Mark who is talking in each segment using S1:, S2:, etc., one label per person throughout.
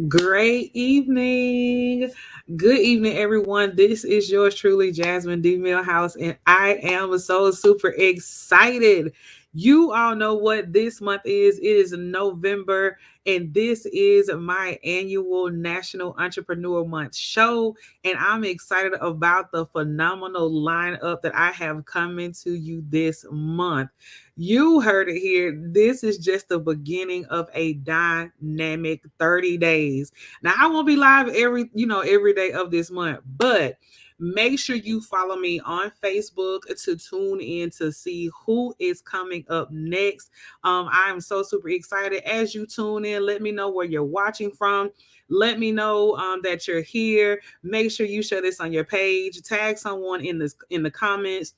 S1: Great evening. Good evening, everyone. This is yours truly, Jasmine D. Millhouse, and I am so super excited. You all know what this month is. It is November, and this is my annual National Entrepreneur Month show. And I'm excited about the phenomenal lineup that I have coming to you this month. You heard it here. This is just the beginning of a dynamic 30 days. Now, I won't be live every day of this month, but make sure you follow me on Facebook to tune in to see who is coming up next. I'm so super excited. As you tune in, let me know where you're watching from. Let me know that you're here. Make sure you share this on your page. Tag someone in the comments.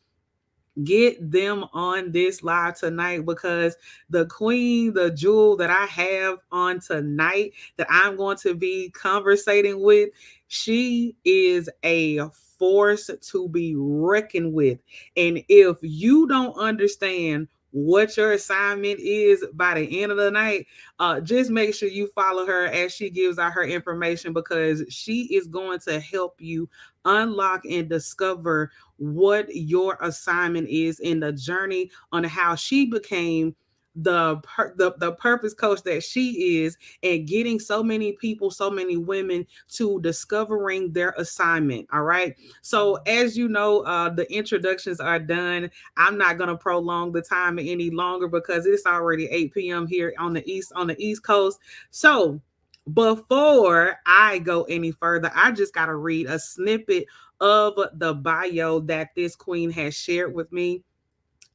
S1: Get them on this live tonight, because the queen, the jewel that I have on tonight that I'm going to be conversating with, she is a force to be reckoned with. And if you don't understand what your assignment is by the end of the night, just make sure you follow her as she gives out her information, because she is going to help you unlock and discover what your assignment is in the journey on how she became the purpose coach that she is, and getting so many people, so many women to discovering their assignment. All right. So as you know, the introductions are done. I'm not going to prolong the time any longer because it's already 8 p.m. here on the East Coast. So before I go any further, I just got to read a snippet of the bio that this queen has shared with me.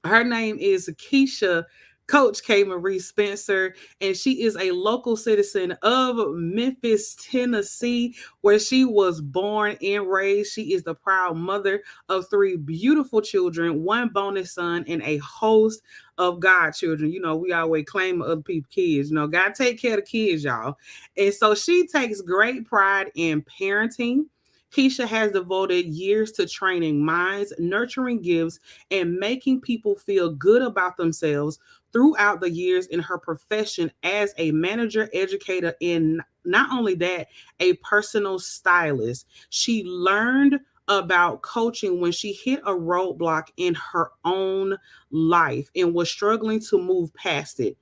S1: Her name is Keisha, Coach K. Marie Spencer, and she is a local citizen of Memphis, Tennessee, where she was born and raised. She is the proud mother of 3 beautiful children, 1 bonus son, and a host of godchildren. You know, we always claim other people's kids. You know, gotta take care of the kids, y'all. And so she takes great pride in parenting. Keisha has devoted years to training minds, nurturing gifts, and making people feel good about themselves throughout the years in her profession as a manager, educator, and not only that, a personal stylist. She learned about coaching when she hit a roadblock in her own life and was struggling to move past it.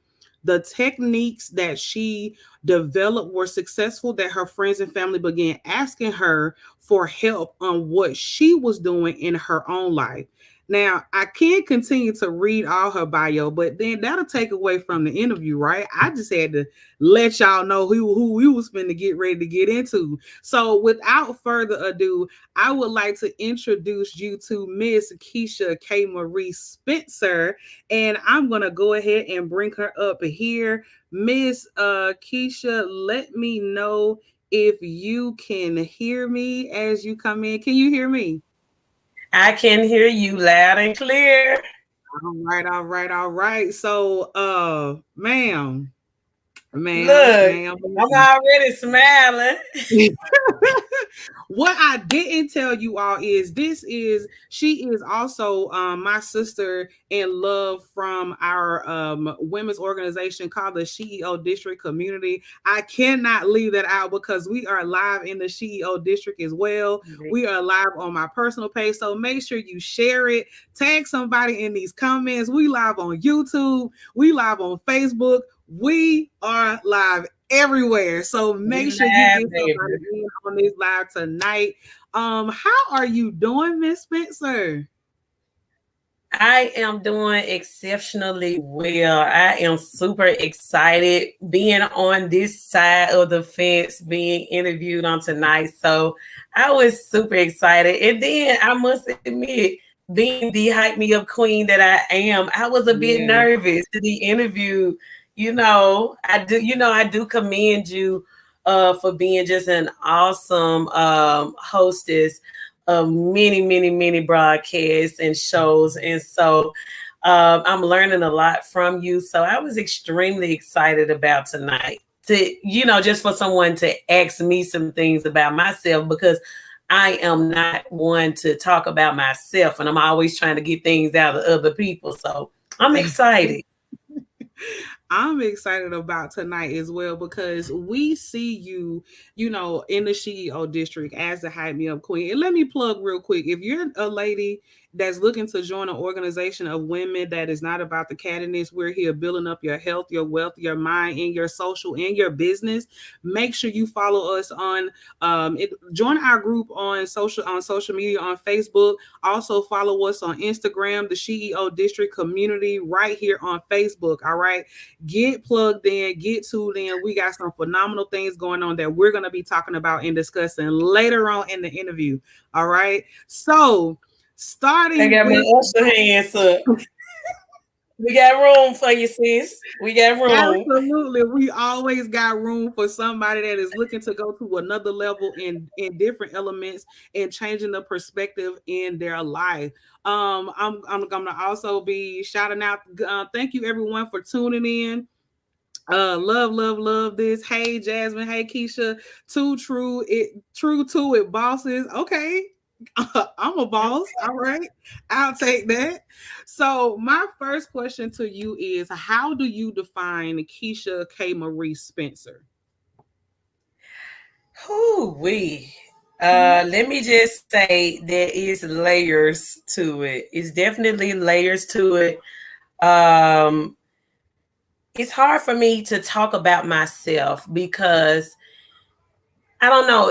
S1: The techniques that she developed were successful, that her friends and family began asking her for help on what she was doing in her own life. Now, I can continue to read all her bio, but then that'll take away from the interview, right? I just had to let y'all know who we was finna get ready to get into. So without further ado, I would like to introduce you to Miss Keisha K. Marie Spencer, and I'm going to go ahead and bring her up here. Miss Keisha, let me know if you can hear me as you come in. Can you hear me?
S2: I can hear you loud and clear.
S1: All right. So, ma'am, ma'am,
S2: Look,
S1: ma'am.
S2: I'm already smiling.
S1: What I didn't tell you all is she is also my sister in love from our women's organization called the CEO District Community. I cannot leave that out because we are live in the CEO District as well. We are live on my personal page, so make sure you share it, tag somebody in these comments. We live on YouTube, we live on Facebook, we are live everywhere. So make sure you
S2: Live,
S1: get somebody
S2: baby.
S1: in on this live tonight. How are you doing, Miss Spencer?
S2: I am doing exceptionally well. I am super excited being on this side of the fence, being interviewed on tonight. So I was super excited. And then I must admit, being the hype me up queen that I am, I was a bit
S1: Yeah.
S2: nervous to the interview. I do commend you for being just an awesome hostess of many, many, many broadcasts and shows. And so I'm learning a lot from you. So I was extremely excited about tonight just for someone to ask me some things about myself, because I am not one to talk about myself, and I'm always trying to get things out of other people. So I'm excited.
S1: I'm excited about tonight as well because we see you, in the CEO district as the Hype Me Up Queen. And let me plug real quick. If you're a lady that's looking to join an organization of women that is not about the cattiness, we're here building up your health, your wealth, your mind, and your social and your business. Make sure you follow us on join our group on social media on Facebook. Also follow us on Instagram, the CEO District Community, right here on Facebook. All right, get plugged in, get tuned in. We got some phenomenal things going on that we're going to be talking about and discussing later on in the interview. All right. So,
S2: I
S1: starting
S2: got my
S1: with
S2: usher hands up. We got room for you, sis. We got room.
S1: absolutely, we always got room for somebody that is looking to go to another level in different elements and changing the perspective in their life. I'm gonna also be shouting out. Thank you everyone for tuning in. Love this. Hey Jasmine, hey Keisha. True to it bosses. Okay. I'm a boss. All right. I'll take that. So my first question to you is, how do you define Keisha K. Marie Spencer?
S2: Whoo wee. Let me just say there is layers to it. It's definitely layers to it. Um, it's hard for me to talk about myself because I don't know.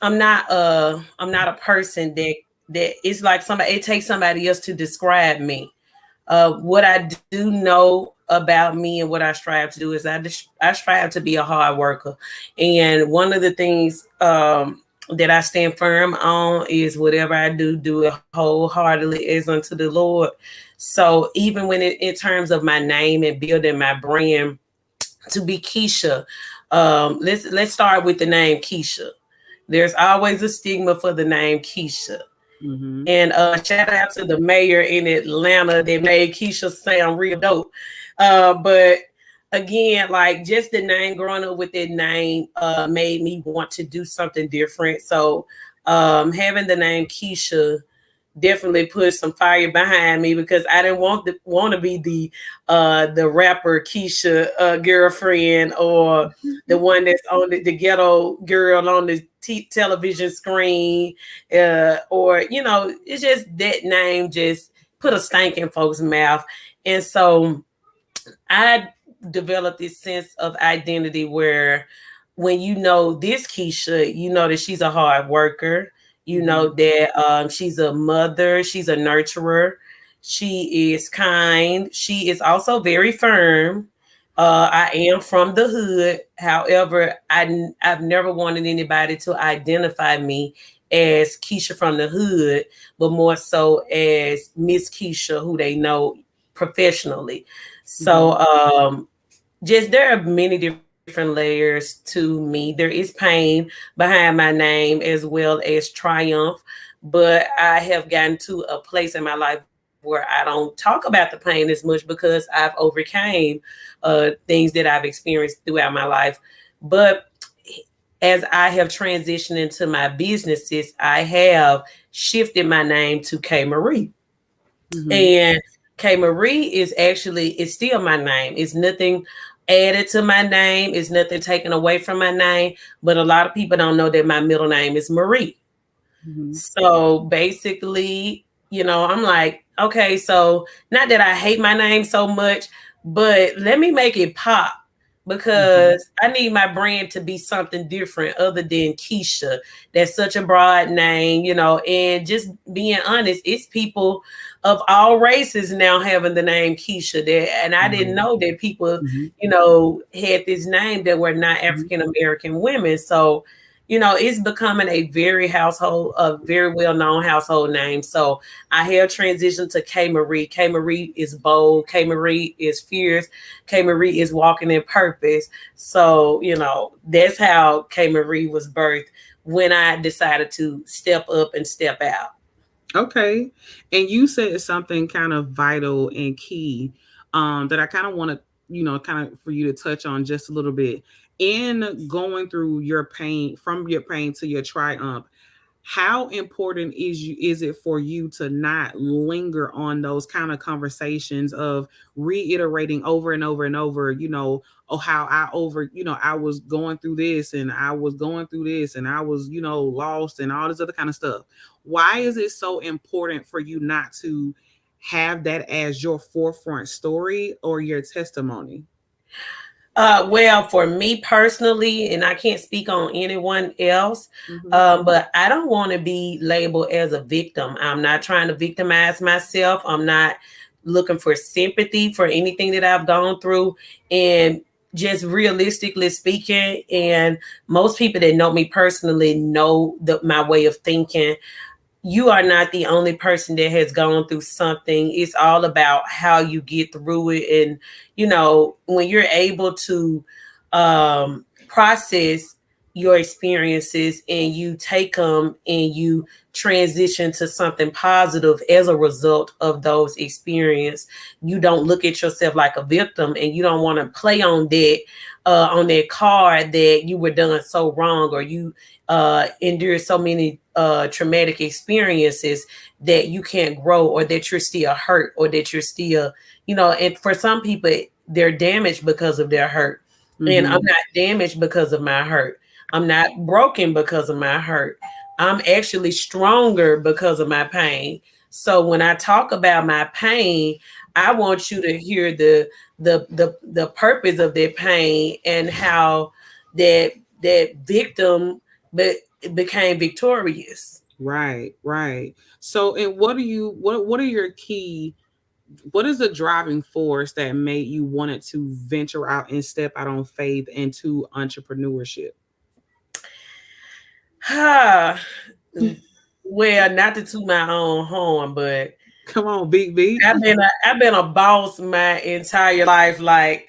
S2: I'm not a person that it's like somebody. It takes somebody else to describe me. What I do know about me and what I strive to do is I strive to be a hard worker, and one of the things that I stand firm on is whatever I do it wholeheartedly as unto the Lord. So even when in terms of my name and building my brand to be Keisha, let's start with the name Keisha. There's always a stigma for the name Keisha.
S1: Mm-hmm.
S2: And shout out to the mayor in Atlanta that made Keisha sound real dope. But again, like just the name, growing up with that name made me want to do something different. So having the name Keisha definitely put some fire behind me because I didn't want to be the rapper Keisha girlfriend or the one that's on the ghetto girl on the television screen, or it's just that name just put a stank in folks' mouth. And so I developed this sense of identity where when you know this Keisha, you know that she's a hard worker. You know that she's a mother, she's a nurturer, she is kind, she is also very firm. I am from the hood. However, I've never wanted anybody to identify me as Keisha from the hood, but more so as Miss Keisha, who they know professionally. So just there are many different layers to me. There is pain behind my name as well as triumph, but I have gotten to a place in my life where I don't talk about the pain as much because I've overcame things that I've experienced throughout my life. But as I have transitioned into my businesses, I have shifted my name to K Marie.
S1: Mm-hmm.
S2: And K Marie is still my name. It's nothing added to my name. It's nothing taken away from my name. But a lot of people don't know that my middle name is Marie.
S1: Mm-hmm.
S2: So basically, I'm like, okay, so not that I hate my name so much, but let me make it pop
S1: Mm-hmm.
S2: because I need my brand to be something different other than Keisha. That's such a broad name, and just being honest, it's people of all races now having the name Keisha there. And I didn't know that people,
S1: Mm-hmm.
S2: had this name that were not African American women. So it's becoming a very well known household name. So I have transitioned to K Marie. K Marie is bold. K Marie is fierce. K Marie is walking in purpose. So, that's how K Marie was birthed when I decided to step up and step out.
S1: Okay. And you said something kind of vital and key that I kind of want to, kind of for you to touch on just a little bit. In going through your pain, from your pain to your triumph, how important is it for you to not linger on those kind of conversations of reiterating over and over and over, oh, how I over, I was going through this and I was going through this and I was, lost and all this other kind of stuff. Why is it so important for you not to have that as your forefront story or your testimony?
S2: Well, for me personally, and I can't speak on anyone else,
S1: Mm-hmm.
S2: but I don't want to be labeled as a victim. I'm not trying to victimize myself. I'm not looking for sympathy for anything that I've gone through. And just realistically speaking, and most people that know me personally know my way of thinking. You are not the only person that has gone through something. It's all about how you get through it. And, when you're able to process your experiences and you take them and you transition to something positive as a result of those experiences, you don't look at yourself like a victim and you don't want to play on that card that you were done so wrong or you endured so many traumatic experiences that you can't grow or that you're still hurt or that you're still, and for some people, they're damaged because of their hurt. And I'm
S1: Mm-hmm.
S2: not damaged because of my hurt. I'm not broken because of my hurt. I'm actually stronger because of my pain. So when I talk about my pain, I want you to hear the purpose of that pain and how that victim became victorious.
S1: Right, right. So, and what are your key, what is the driving force that made you wanted to venture out and step out on faith into entrepreneurship?
S2: Well, not to toot my own horn, but
S1: Come on, Big B.
S2: I've been a boss my entire life, like,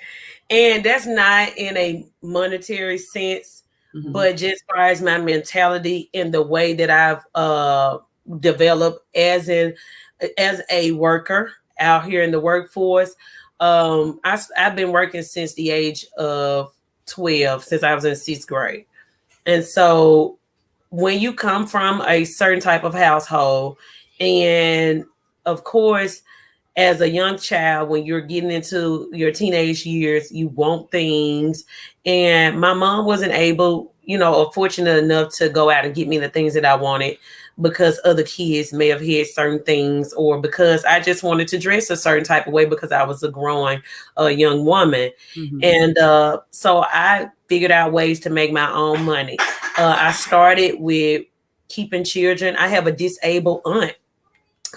S2: and that's not in a monetary sense,
S1: Mm-hmm.
S2: but just far as my mentality and the way that I've developed as a worker out here in the workforce. I've been working since the age of 12, since I was in sixth grade, and so when you come from a certain type of household, and of course, as a young child, when you're getting into your teenage years, you want things. And my mom wasn't able, or fortunate enough to go out and get me the things that I wanted because other kids may have had certain things, or because I just wanted to dress a certain type of way because I was a growing young woman.
S1: Mm-hmm.
S2: And so I figured out ways to make my own money. I started with keeping children. I have a disabled aunt.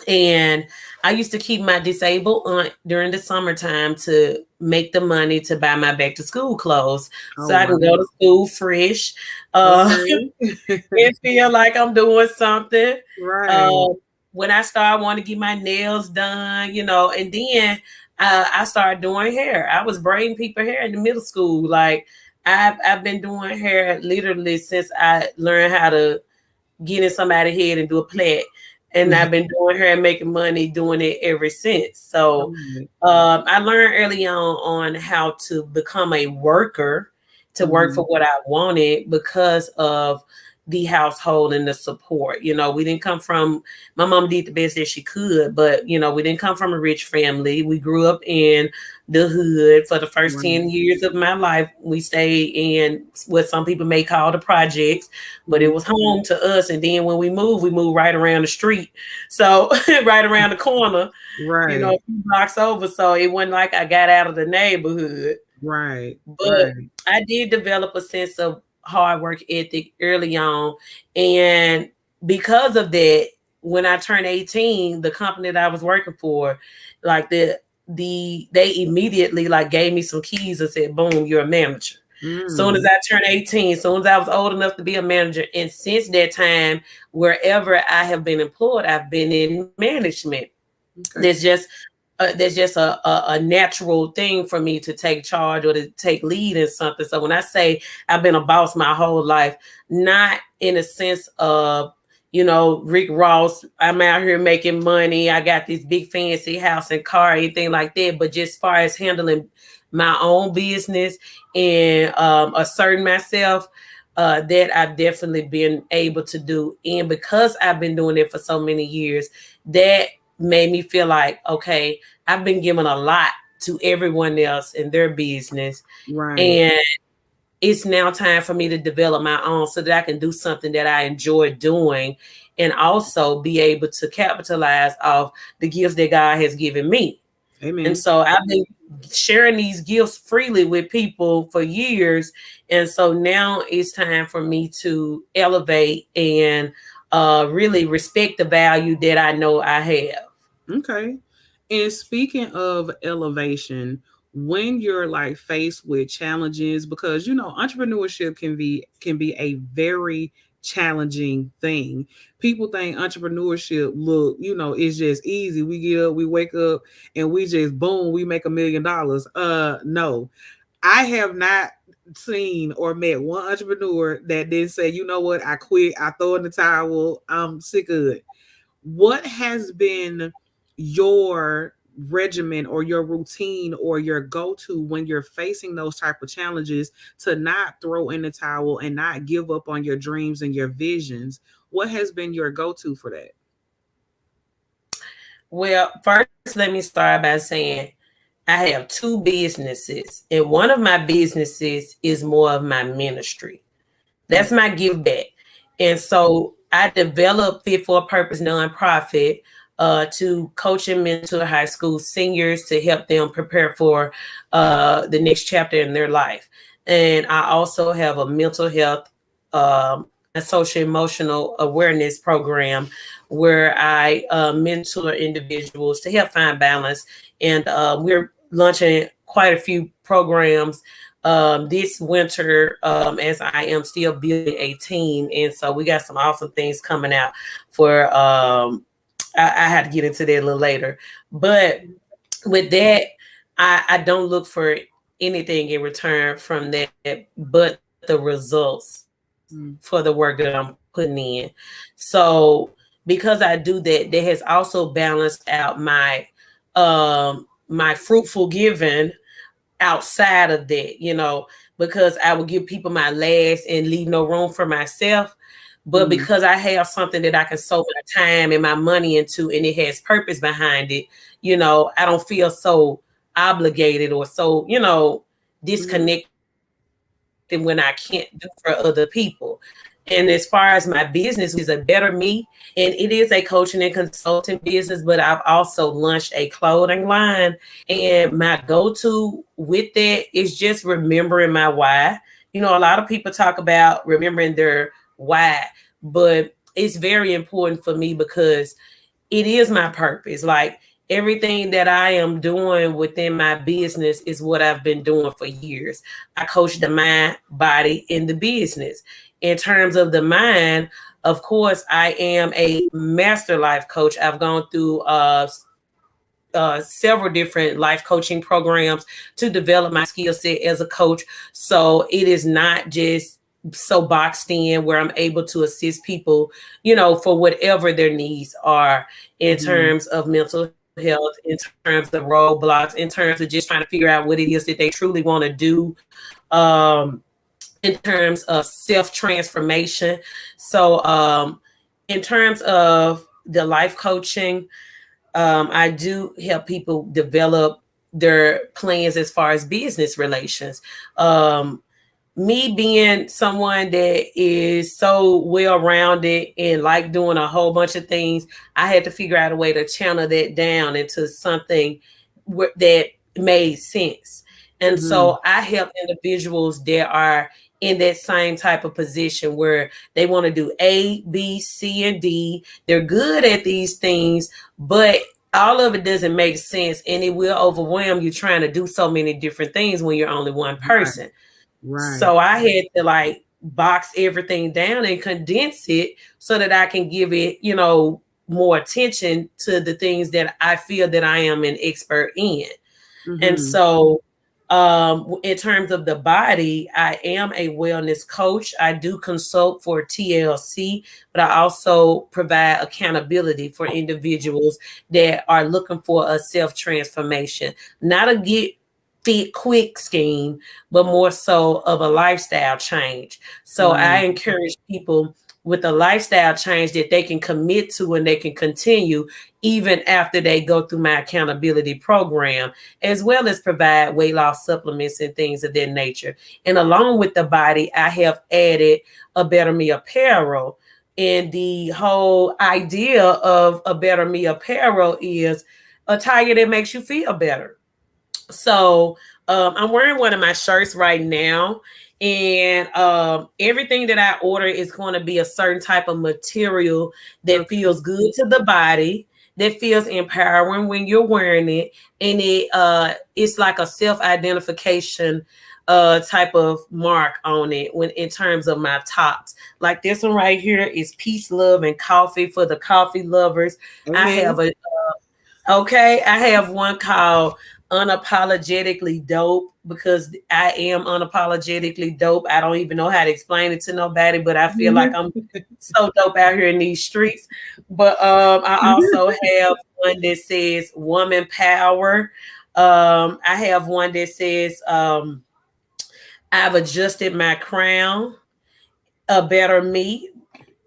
S2: And I used to keep my disabled aunt during the summertime to make the money to buy my back to school clothes
S1: Oh
S2: so I can
S1: wow.
S2: go to school fresh
S1: Okay.
S2: and feel like I'm doing something.
S1: Right.
S2: Uh, when I started wanting to get my nails done, and then I started doing hair. I was braiding people hair in the middle school. Like I've been doing hair literally since I learned how to get in somebody's head and do a plait. And I've been doing her and making money doing it ever since. So
S1: Right.
S2: I learned early on how to become a worker, to work
S1: Mm-hmm.
S2: for what I wanted because of the household and the support. We didn't come from, my mom did the best that she could, but, we didn't come from a rich family. We grew up in the hood for the first
S1: Right.
S2: 10 years of my life. We stayed in what some people may call the projects, but it
S1: Mm-hmm.
S2: was home to us. And then when we moved right around the street. So right around the corner,
S1: Right.
S2: a few blocks over. So it wasn't like I got out of the neighborhood.
S1: Right.
S2: But
S1: Right.
S2: I did develop a sense of hard work ethic early on. And because of that, when I turned 18, the company that I was working for, like they immediately like gave me some keys and said, boom, you're a manager. Soon as
S1: Mm.
S2: I turned 18, soon as I was old enough to be a manager. And since that time, wherever I have been employed, I've been in management. There's
S1: Okay.
S2: just there's just a natural thing for me to take charge or to take lead in something. So when I say I've been a boss my whole life, not in a sense of, Rick Ross, I'm out here making money, I got this big fancy house and car, anything like that, but just as far as handling my own business and asserting myself, that I've definitely been able to do. And because I've been doing it for so many years, that made me feel like, okay, I've been giving a lot to everyone else in their business.
S1: Right.
S2: And it's now time for me to develop my own so that I can do something that I enjoy doing and also be able to capitalize off the gifts that God has given me. And
S1: Amen.
S2: so I've been sharing these gifts freely with people for years. And so now it's time for me to elevate and really respect the value that I know I have.
S1: Okay. And speaking of elevation, when you're like faced with challenges, because entrepreneurship can be a very challenging thing. People think entrepreneurship is just easy. We get up, we wake up, and we just boom, we make $1 million. No. I have not seen or met one entrepreneur that didn't say, you know what, I quit, I throw in the towel, I'm sick of it. What has been your regimen or your routine or your go-to when you're facing those type of challenges to not throw in the towel and not give up on your dreams and your visions? What has been your go-to for that?
S2: Well, first, let me start by saying I have two businesses, and one of my businesses is more of my ministry. That's my give back. And so I developed Fit for a Purpose nonprofit to coach and mentor high school seniors to help them prepare for the next chapter in their life. And I also have a mental health a social emotional awareness program where I mentor individuals to help find balance. And we're launching quite a few programs this winter as I am still building a team. And so we got some awesome things coming out for I had to get into that a little later. But with that, I don't look for anything in return from that but the results for the work that I'm putting in. So because I do that, that has also balanced out my fruitful giving outside of that, because I would give people my last and leave no room for myself. But
S1: Mm,
S2: because I have something that I can sow my time and my money into and it has purpose behind it, I don't feel so obligated or so,
S1: mhm,
S2: disconnected when I can't do for other people. And as far as my business, which is a better me, and it is a coaching and consulting business, but I've also launched a clothing line. And my go-to with that is just remembering my why. A lot of people talk about remembering their why, but it's very important for me because it is my purpose. Like everything that I am doing within my business is what I've been doing for years. I coach the mind, body, and the business. In terms of the mind, of course, I am a master life coach. I've gone through several different life coaching programs to develop my skill set as a coach. So it is not just so boxed in where I'm able to assist people, for whatever their needs are in
S1: mhm,
S2: terms of mental health, in terms of roadblocks, in terms of just trying to figure out what it is that they truly want to do. In terms of self transformation. So, in terms of the life coaching, I do help people develop their plans as far as business relations. Me being someone that is so well rounded and like doing a whole bunch of things, I had to figure out a way to channel that down into something that made sense. And
S1: mhm,
S2: so I help individuals that are in that same type of position where they want to do A, B, C, and D. They're good at these things, but all of it doesn't make sense and it will overwhelm you trying to do so many different things when you're only one
S1: right,
S2: person.
S1: right,
S2: So I had to like box everything down and condense it so that I can give it, more attention to the things that I feel that I am an expert in. And
S1: mhm,
S2: so, in terms of the body, I am a wellness coach. I do consult for TLC, but I also provide accountability for individuals that are looking for a self transformation, not a get fit quick scheme, but more so of a lifestyle change. So I
S1: Mm,
S2: encourage people with a lifestyle change that they can commit to and they can continue even after they go through my accountability program, as well as provide weight loss supplements and things of that nature. And along with the body, I have added a Better Me apparel. And the whole idea of a Better Me apparel is attire that makes you feel better. So I'm wearing one of my shirts right now, and everything that I order is going to be a certain type of material that
S1: okay.
S2: feels good to the body, that feels empowering when you're wearing it, and it's like a self-identification type of mark on it when in terms of my tops. Like this one right here is peace, love, and coffee for the coffee lovers. I have
S1: Amen.
S2: a Okay, I have one called Unapologetically Dope because I am unapologetically dope. I don't even know how to explain it to nobody, but I feel like I'm so dope out here in these streets. But I also have one that says Woman Power. I have one that says I've adjusted my crown, a better me,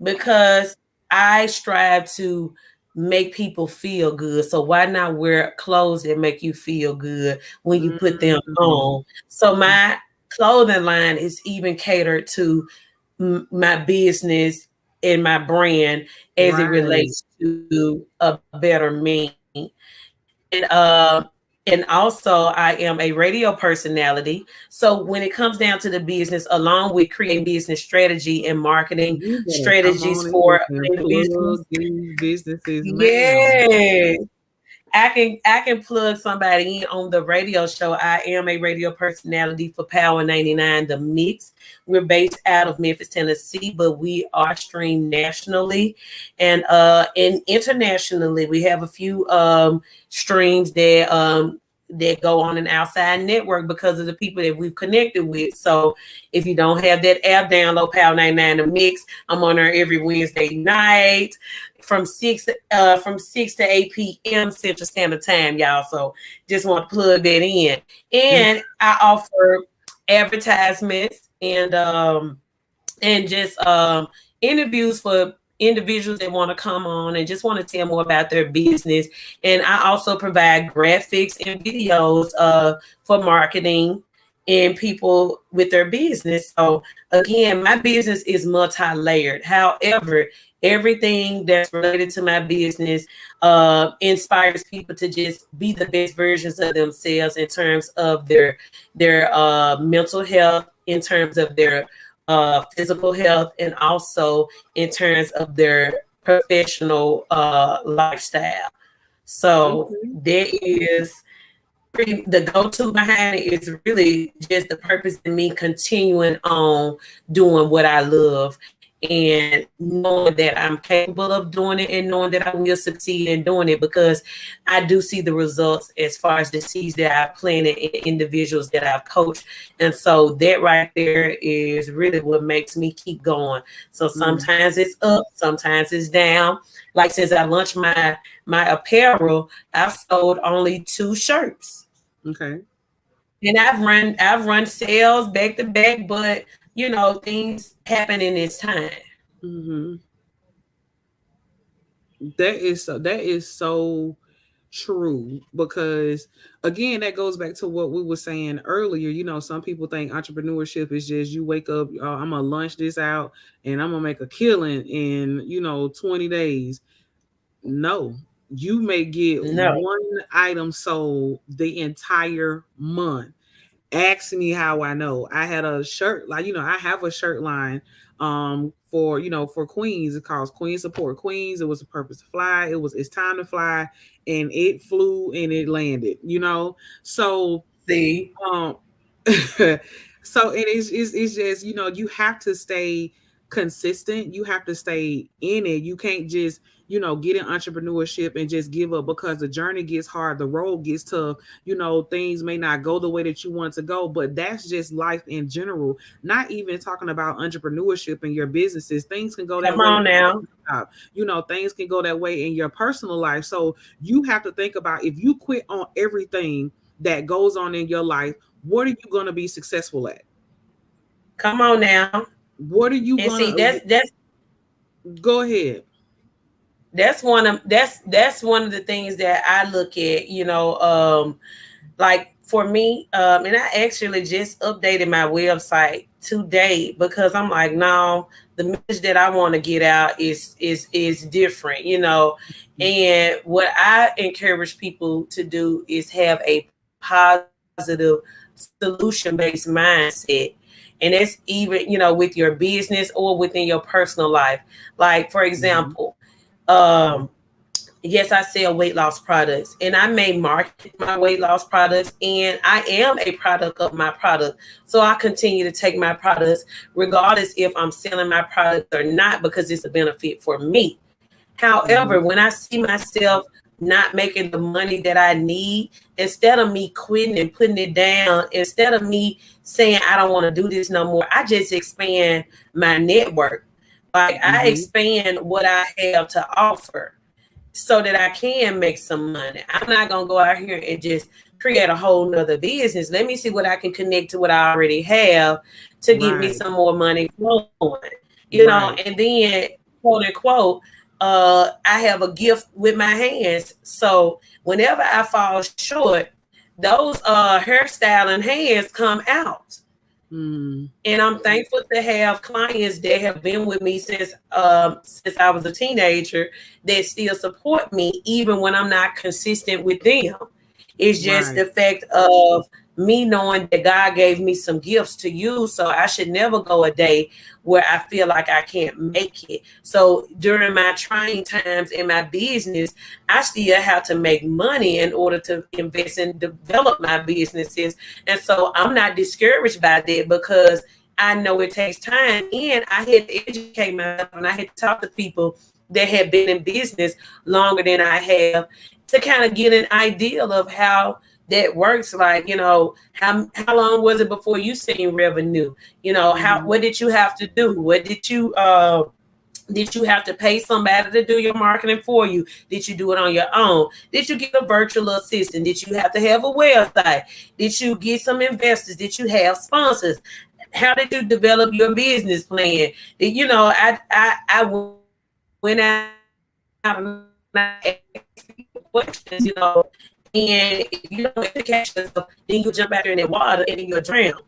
S2: because I strive to make people feel good. So why not wear clothes that make you feel good when you put them
S1: Mm,
S2: on? So my clothing line is even catered to my business and my brand as it
S1: right.
S2: relates to a better me. And also I am a radio personality. So when it comes down to the business, along with creating business strategy and marketing
S1: You better come
S2: strategies
S1: on in
S2: for
S1: and
S2: the business,
S1: plug these businesses, ma'am.
S2: yeah, I can plug somebody in on the radio show. I am a radio personality for Power 99 The Mix. We're based out of Memphis, Tennessee, but we are streamed nationally and internationally. We have a few streams that go on an outside network because of the people that we've connected with. So if you don't have that app, download Power 99 The Mix. I'm on there every Wednesday night from 6 to 8 p.m. Central Standard Time, y'all. So just want to plug that in. And I offer advertisements and just interviews for individuals that want to come on and just want to tell more about their business. And I also provide graphics and videos for marketing and people with their business. So again, my business is multi-layered. However, everything that's related to my business inspires people to just be the best versions of themselves in terms of their mental health, in terms of their physical health, and also in terms of their professional lifestyle. So
S1: Okay.
S2: there is the go-to behind it is really just the purpose of me continuing on doing what I love and knowing that I'm capable of doing it and knowing that I will succeed in doing it because I do see the results as far as the seeds that I've planted in individuals that I've coached. And so that right there is really what makes me keep going. So
S1: Mm,
S2: sometimes it's up, sometimes it's down. Like since I launched my apparel, I've sold only 2 shirts.
S1: okay.
S2: And I've run sales back to back, but things happen in its time.
S1: Hmm. That is so true because again that goes back to what we were saying earlier. Some people think entrepreneurship is just you wake up, I'm gonna lunch this out and I'm gonna make a killing in 20 days. No, you may get
S2: No.
S1: one item sold the entire month. Ask me how I know. I had a shirt, like, I have a shirt line for, for Queens. It calls Queen Support Queens. It was a purpose to fly. It's time to fly, and it flew and it landed. So
S2: See,
S1: um so it's just, you have to stay consistent. You have to stay in it. You can't just, get in entrepreneurship and just give up because the journey gets hard, the road gets tough. Things may not go the way that you want to go, but that's just life in general. Not even talking about entrepreneurship and your businesses. Things can go that
S2: come
S1: way
S2: on now.
S1: job. Things can go that way in your personal life. So you have to think about, if you quit on everything that goes on in your life, what are you going to be successful at?
S2: Come on now.
S1: What are you
S2: And
S1: going
S2: see,
S1: to go ahead?
S2: that's one of the things that I look at, like for me, and I actually just updated my website today because I'm like, no, the message that I want to get out is different, And what I encourage people to do is have a positive solution-based mindset. And that's even, with your business or within your personal life. Like, for
S1: Mhm.
S2: example, um, yes, I sell weight loss products and I may market my weight loss products and I am a product of my product. So I continue to take my products regardless if I'm selling my product or not because it's a benefit for me. However,
S1: Mhm.
S2: when I see myself not making the money that I need, instead of me quitting and putting it down, instead of me saying I don't want to do this no more, I just expand my network. Like I
S1: Mhm.
S2: expand what I have to offer so that I can make some money. I'm not gonna go out here and just create a whole nother business. Let me see what I can connect to what I already have to get me
S1: Right.
S2: some more money flowing.
S1: Right.
S2: And then quote unquote, I have a gift with my hands. So whenever I fall short, those hairstyling hands come out.
S1: Mhm.
S2: And I'm thankful to have clients that have been with me since I was a teenager that still support me even when I'm not consistent with them. It's just
S1: Right.
S2: the fact of me knowing that God gave me some gifts to use. So I should never go a day where I feel like I can't make it. So during my trying times in my business, I still have to make money in order to invest and develop my businesses. And so I'm not discouraged by that because I know it takes time and I had to educate myself and I had to talk to people that have been in business longer than I have to kind of get an idea of how that works. Like, how long was it before you seen revenue? How
S1: Mhm.
S2: what did you have to do? What did you have to pay somebody to do your marketing for you? Did you do it on your own? Did you get a virtual assistant? Did you have to have a website? Did you get some investors? Did you have sponsors? How did you develop your business plan? I went out and I asked people questions, and if you don't educate yourself, then you'll jump out there in that water and then you'll drown.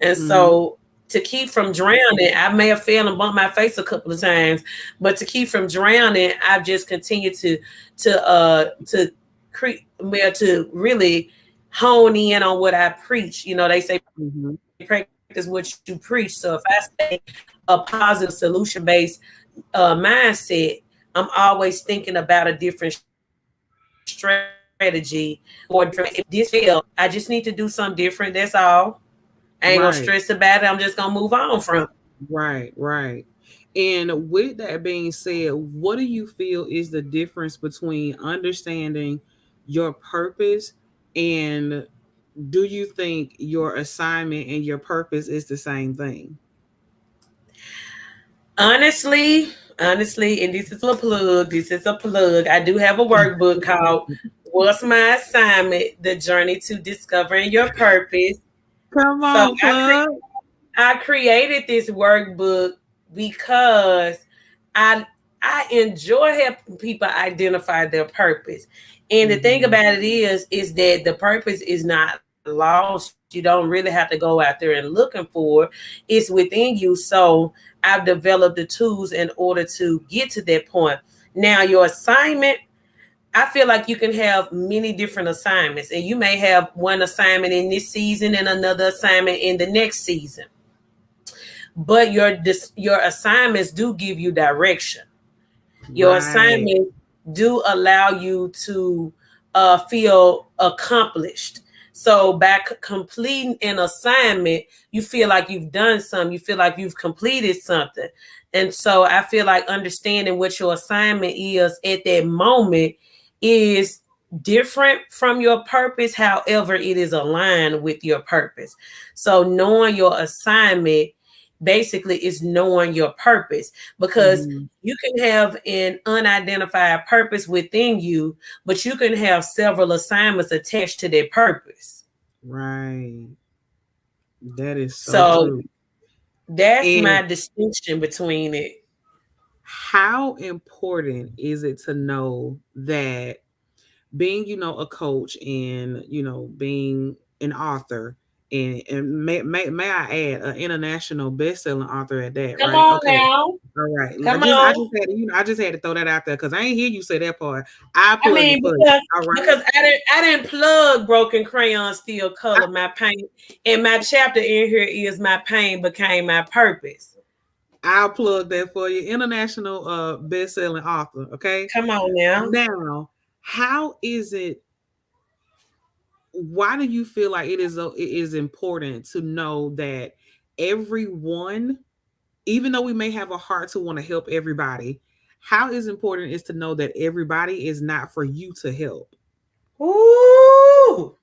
S2: And so to keep from
S1: Mhm.
S2: drowning, I may have failed and bumped my face a couple of times, but to keep from drowning, I've just continued to really hone in on what I preach. They say practice what you preach. So if I stay a positive solution based mindset, I'm always thinking about a different strategy or different. If this failed, I just need to do something different. That's all. I ain't gonna stress about it. I'm just gonna move on
S1: Right.
S2: from it.
S1: Right. Right. And with that being said, what do you feel is the difference between understanding your purpose, and do you think your assignment and your purpose is the same thing?
S2: Honestly, and this is a plug. This is a plug. I do have a workbook called "What's My Assignment: The Journey to Discovering Your Purpose."
S1: Come
S2: So
S1: on, plug.
S2: I created this workbook because I I enjoy helping people identify their purpose. And the thing
S1: Mhm.
S2: about it is that the purpose is not lost. You don't really have to go out there and looking for it. It's within you. So I've developed the tools in order to get to that point. Now your assignment, I feel like you can have many different assignments, and you may have one assignment in this season and another assignment in the next season. But your assignments do give you direction. Your
S1: Right.
S2: assignments do allow you to feel accomplished. So by completing an assignment, you feel like you've done something. You feel like you've completed something. And so I feel like understanding what your assignment is at that moment is different from your purpose. However, it is aligned with your purpose. So knowing your assignment basically is knowing your purpose, because
S1: Mm-hmm.
S2: you can have an unidentified purpose within you, but you can have several assignments attached to that purpose.
S1: Right. That is so
S2: So
S1: true.
S2: that's
S1: And
S2: my distinction between it.
S1: how important is it to know that being, a coach and, being an author and may I add an international best-selling author at that,
S2: Come
S1: right?
S2: on
S1: Okay.
S2: now.
S1: All right.
S2: Come
S1: I
S2: on.
S1: just had to, I just had to throw that out there because I ain't hear you say that part. I
S2: I
S1: plug it
S2: mean,
S1: for you. All right.
S2: because I didn't plug broken crayon still color my pain. And my chapter in here is my pain became my purpose.
S1: I'll plug that for you. International best-selling author. Okay.
S2: Come on now.
S1: Now, how is it? Why do you feel like it is important to know that everyone, even though we may have a heart to want to help everybody, how is important is to know that everybody is not for you to help.
S2: Ooh.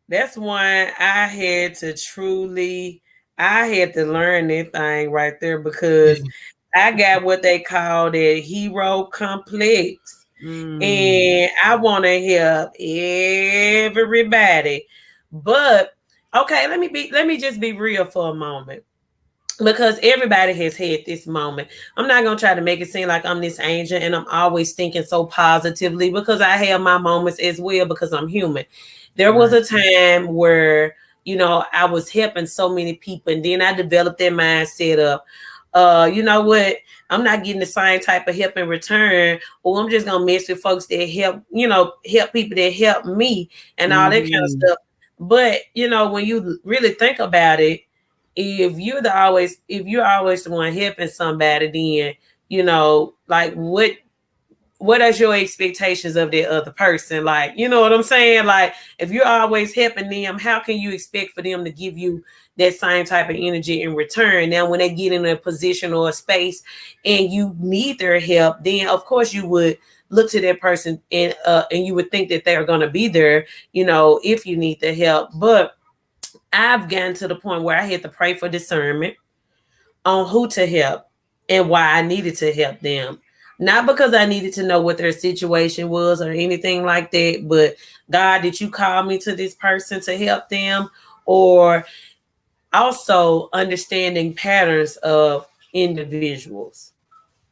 S2: That's why I had to learn that thing right there, because I got what they call that hero complex.
S1: Mm,
S2: And I want to help everybody. But okay, let me just be real for a moment, because everybody has had this moment. I'm not going to try to make it seem like I'm this angel and I'm always thinking so positively, because I have my moments as well, because I'm human. There was
S1: right.
S2: a time where, I was helping so many people, and then I developed that mindset of, you know what, I'm not getting the same type of help in return, or I'm just gonna mess with folks that help, help people that help me and all that kind of
S1: Mm-hmm.
S2: stuff. But when you really think about it, if you're always the one helping somebody, then like what is your expectations of the other person? Like, you know what I'm saying? Like, if you're always helping them, how can you expect for them to give you that same type of energy in return? Now, when they get in a position or a space and you need their help, then of course you would look to that person, and you would think that they're going to be there, if you need the help. But I've gotten to the point where I had to pray for discernment on who to help and why I needed to help them. Not because I needed to know what their situation was or anything like that, but God, did you call me to this person to help them? Or also understanding patterns of individuals.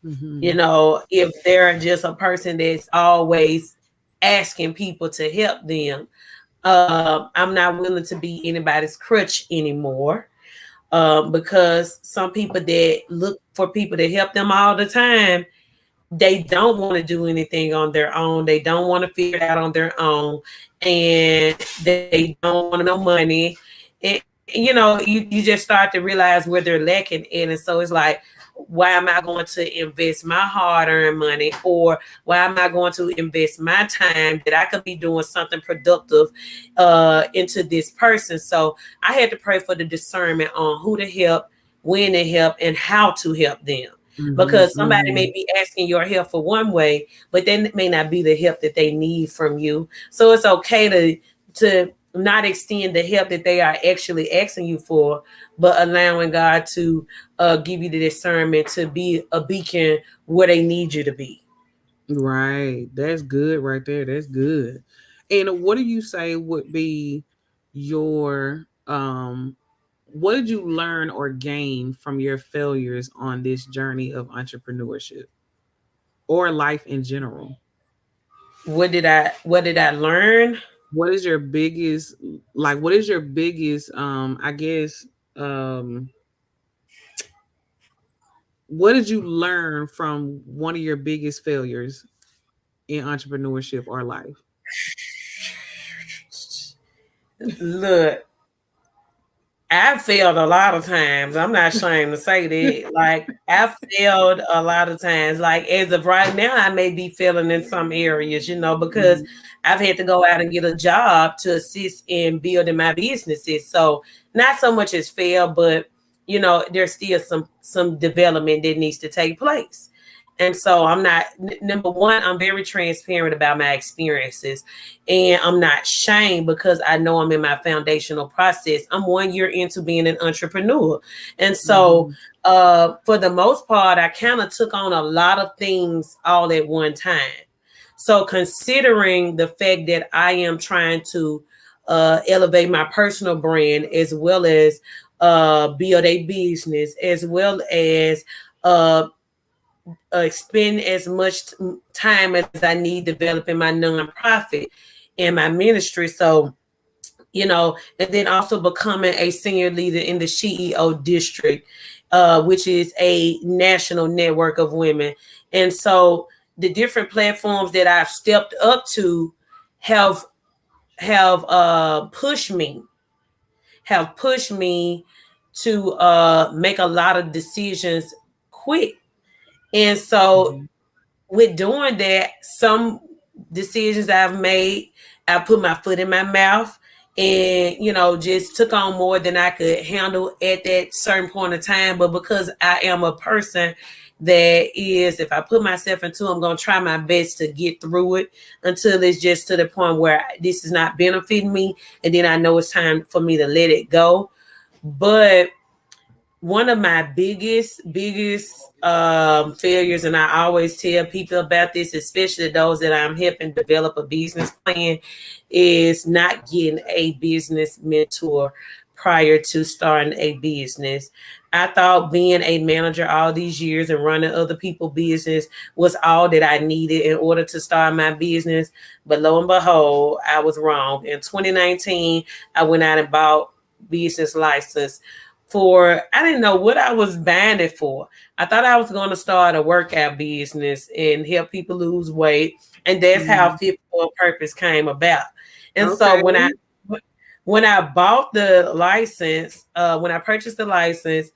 S1: Mm-hmm.
S2: If they're just a person that's always asking people to help them, I'm not willing to be anybody's crutch anymore, because some people that look for people to help them all the time, they don't want to do anything on their own. They don't want to figure it out on their own, and they don't want no money. And you just start to realize where they're lacking in, and so it's like, why am I going to invest my hard-earned money, or why am I going to invest my time that I could be doing something productive into this person? So I had to pray for the discernment on who to help, when to help, and how to help them,
S1: Mm-hmm.
S2: because somebody
S1: Mm-hmm.
S2: may be asking your help for one way, but that may not be the help that they need from you. So it's okay to not extend the help that they are actually asking you for, but allowing God to give you the discernment to be a beacon where they need you to be.
S1: Right. That's good right there. That's good. And what do you say would be your what did you learn or gain from your failures on this journey of entrepreneurship or life in general?
S2: What did I learn?
S1: What is your biggest, what is your biggest I guess um what did you learn from one of your biggest failures in entrepreneurship or life?
S2: Look, I failed a lot of times. I'm not ashamed to say that. Like, I failed a lot of times. Like, as of right now, I may be failing in some areas, because
S1: Mhm.
S2: I've had to go out and get a job to assist in building my businesses. So not so much as fail, but there's still some development that needs to take place. And so I'm not, number one, I'm very transparent about my experiences, and I'm not shamed because I know I'm in my foundational process. I'm 1 year into being an entrepreneur. And so
S1: Mm-hmm.
S2: for the most part, I kind of took on a lot of things all at one time. So considering the fact that I am trying to elevate my personal brand as well as build a business, as well as uh, spend as much time as I need developing my nonprofit and my ministry. So, and then also becoming a senior leader in the CEO district, which is a national network of women. And so the different platforms that I've stepped up to have have pushed me to make a lot of decisions quick. And so
S1: Mm-hmm.
S2: with doing that, some decisions I've made, I put my foot in my mouth and, just took on more than I could handle at that certain point of time. But because I am a person that is, if I put myself into, I'm going to try my best to get through it until it's just to the point where this is not benefiting me. And then I know it's time for me to let it go. But one of my biggest failures, and I always tell people about this, especially those that I'm helping develop a business plan, is not getting a business mentor prior to starting a business. I thought being a manager all these years and running other people's business was all that I needed in order to start my business. But lo and behold, I was wrong. In 2019, I went out and bought business license for, I didn't know what I was buying it for. I thought I was going to start a workout business and help people lose weight, and that's how
S1: Mm-hmm.
S2: Fit for a Purpose came about. And so
S1: Okay.
S2: when I bought the license, when I purchased the license,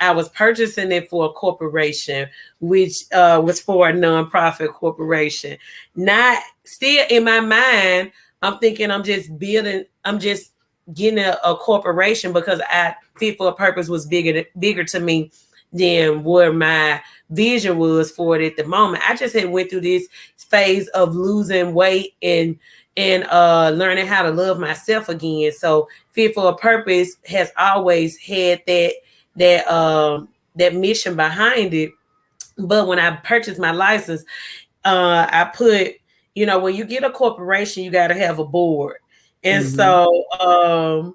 S2: I was purchasing it for a corporation, which was for a nonprofit corporation. Not still in my mind, I'm thinking I'm just getting a corporation because I Fit for a Purpose was bigger to me than what my vision was for it at the moment. I just had went through this phase of losing weight and learning how to love myself again. So Fit for a Purpose has always had that mission behind it. But when I purchased my license, I put, when you get a corporation, you got to have a board. And
S1: Mm-hmm.
S2: so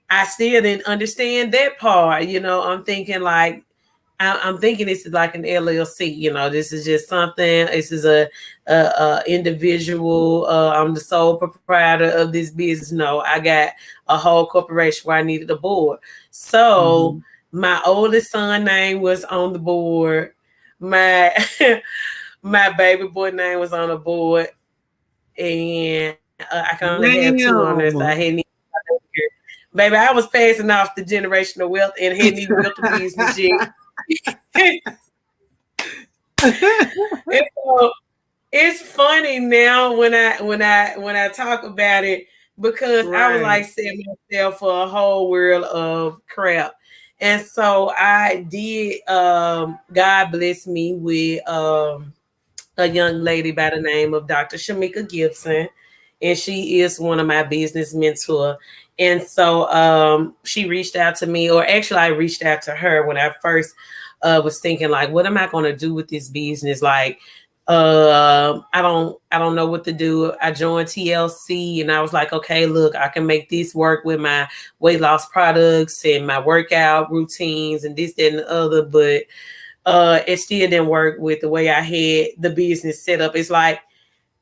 S2: I still didn't understand that part. I'm thinking like, I'm thinking this is like an LLC. This is just something. This is a individual. I'm the sole proprietor of this business. No, I got a whole corporation where I needed a board. So
S1: Mm-hmm.
S2: my oldest son name was on the board. My my baby boy name was on the board, and I can only have two on there, so I
S1: Damn.
S2: hadn't even baby, I was passing off the generational wealth and hadn't even built a business yet. And so it's funny now when I talk about it because I was
S1: Right.
S2: like setting myself for a whole world of crap. And so I did God bless me with a young lady by the name of Dr. Shamika Gibson, and she is one of my business mentor. And so she reached out to me, or actually, I reached out to her when I first was thinking, like, what am I going to do with this business? Like, I don't know what to do. I joined TLC, and I was like, okay, look, I can make this work with my weight loss products and my workout routines and this, that, and the other, but it still didn't work with the way I had the business set up. It's like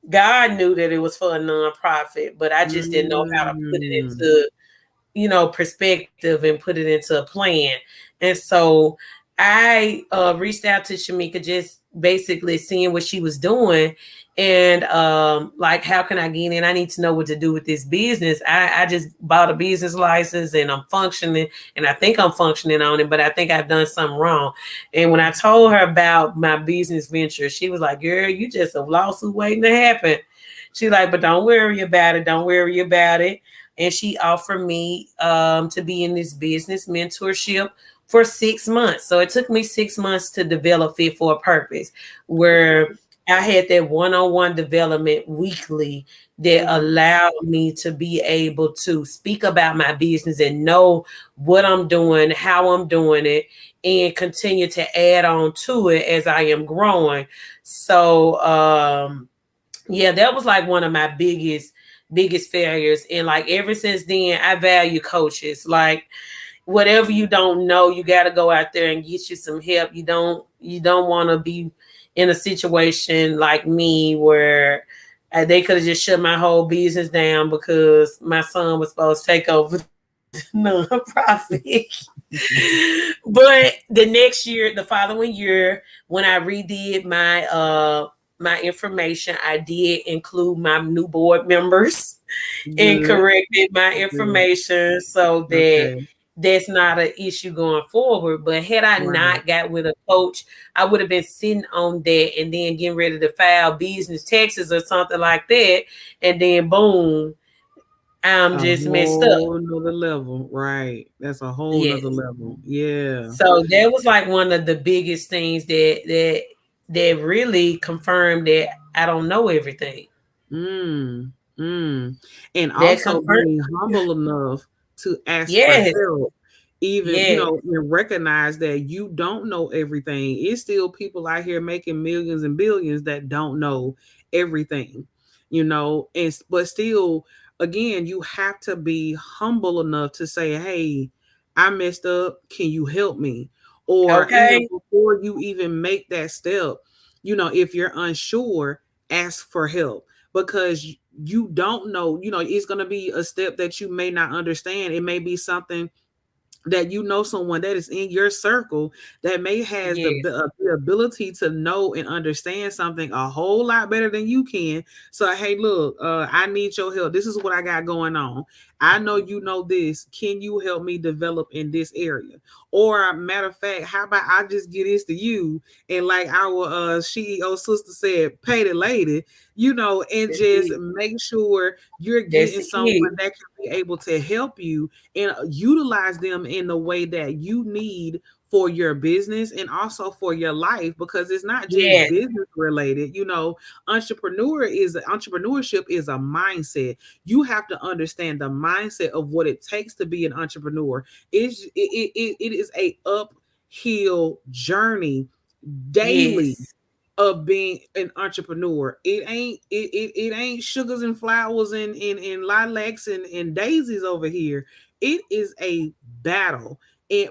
S2: God knew that it was for a nonprofit, but I just didn't know how to put it
S1: Mm.
S2: into, perspective and put it into a plan. And so I reached out to Shamika, just basically seeing what she was doing, and like, how can I get in? I need to know what to do with this business. I just bought a business license and I'm functioning, and I think I'm functioning on it, but I think I've done something wrong. And when I told her about my business venture, she was like, girl, you just a lawsuit waiting to happen. She's like, but don't worry about it. Don't worry about it. And she offered me to be in this business mentorship for 6 months. So it took me 6 months to develop Fit for a Purpose, where I had that one-on-one development weekly that allowed me to be able to speak about my business and know what I'm doing, how I'm doing it, and continue to add on to it as I am growing. So yeah, that was like one of my biggest failures. And like ever since then, I value coaches. Like whatever you don't know, you got to go out there and get you some help. You don't want to be in a situation like me where they could have just shut my whole business down because my son was supposed to take over nonprofit. But the next year, the following year, when I redid my information, I did include my new board members and
S1: Good.
S2: corrected my
S1: Good.
S2: information so that
S1: Okay.
S2: that's not an issue going forward. But had I
S1: Right.
S2: not got with a coach, I would have been sitting on that and then getting ready to file business taxes or something like that. And then boom, I'm
S1: A
S2: just messed up.
S1: whole nother level. Right. That's a whole nother
S2: Yes.
S1: level. Yeah.
S2: So that was like one of the biggest things that really confirmed that I don't know everything.
S1: Mm. Mm. And
S2: That
S1: also
S2: confirmed.
S1: being humble enough to ask for
S2: Yes.
S1: help, even,
S2: Yes.
S1: and recognize that you don't know everything. It's still people out here making millions and billions that don't know everything, but still, again, you have to be humble enough to say, hey, I messed up. Can you help me? Or even
S2: Okay.
S1: before you even make that step, if you're unsure, ask for help, because you don't know, it's going to be a step that you may not understand. It may be something that someone that is in your circle that may has
S2: Yes.
S1: the ability to know and understand something a whole lot better than you can. So, hey, look, I need your help. This is what I got going on. I know you know this. Can you help me develop in this area? Or, matter of fact, how about I just get this to you, and like our CEO sister said, pay the lady, and
S2: That's
S1: just
S2: it.
S1: make sure you're
S2: That's
S1: getting
S2: it.
S1: someone that can be able to help you and utilize them in the way that you need for your business and also for your life, because it's not just
S2: Yes.
S1: business related. Entrepreneurship is a mindset. You have to understand the mindset of what it takes to be an entrepreneur. It is a uphill journey daily
S2: Yes.
S1: of being an entrepreneur. It ain't sugars and flowers and lilacs and daisies over here. It is a battle.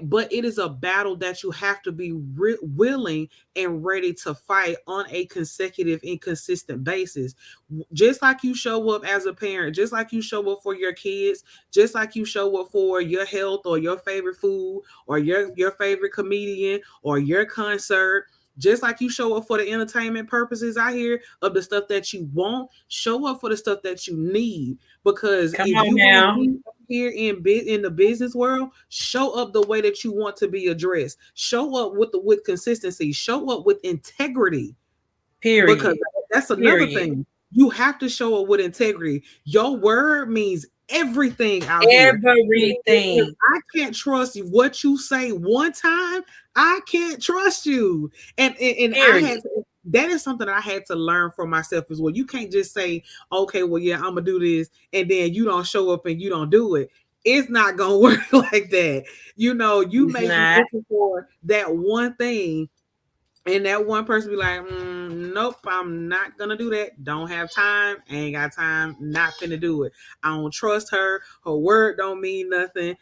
S1: But it is a battle that you have to be willing and ready to fight on a consecutive and consistent basis. Just like you show up as a parent, just like you show up for your kids, just like you show up for your health or your favorite food or your favorite comedian or your concert, just like you show up for the entertainment purposes out here of the stuff that you want, show up for the stuff that you need. Because
S2: Come
S1: if
S2: on
S1: you want to
S2: now.
S1: be here in the business world, show up the way that you want to be addressed. Show up with consistency. Show up with integrity, because
S2: Period.
S1: that's another
S2: Period.
S1: thing. You have to show up with integrity. Your word means everything out here. If
S2: Everything.
S1: I can't trust you, what you say one time, I can't trust you. And I had
S2: Period.
S1: that is something that I had to learn for myself as well. You can't just say, okay, well, yeah, I'm gonna do this, and then you don't show up and you don't do it. It's not gonna work like that. You
S2: It's
S1: may be
S2: not.
S1: looking for that one thing, and that one person be like, nope, I'm not gonna do that. Don't have time, ain't got time, not finna do it. I don't trust her. Her word don't mean nothing.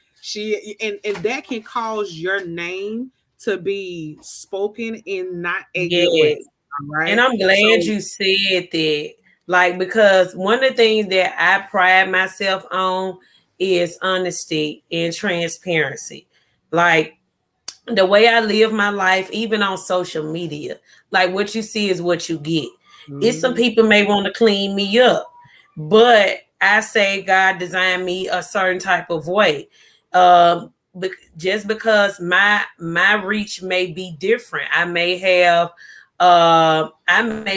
S1: And that can cause your name to be spoken in not a good way.
S2: Yes.
S1: All
S2: And
S1: right.
S2: I'm glad
S1: So
S2: you said that. Like, because one of the things that I pride myself on is honesty and transparency. Like, the way I live my life, even on social media, like what you see is what you get. It's some
S1: mhm,
S2: people may want to clean me up, but I say God designed me a certain type of way. Just because my reach may be different, I may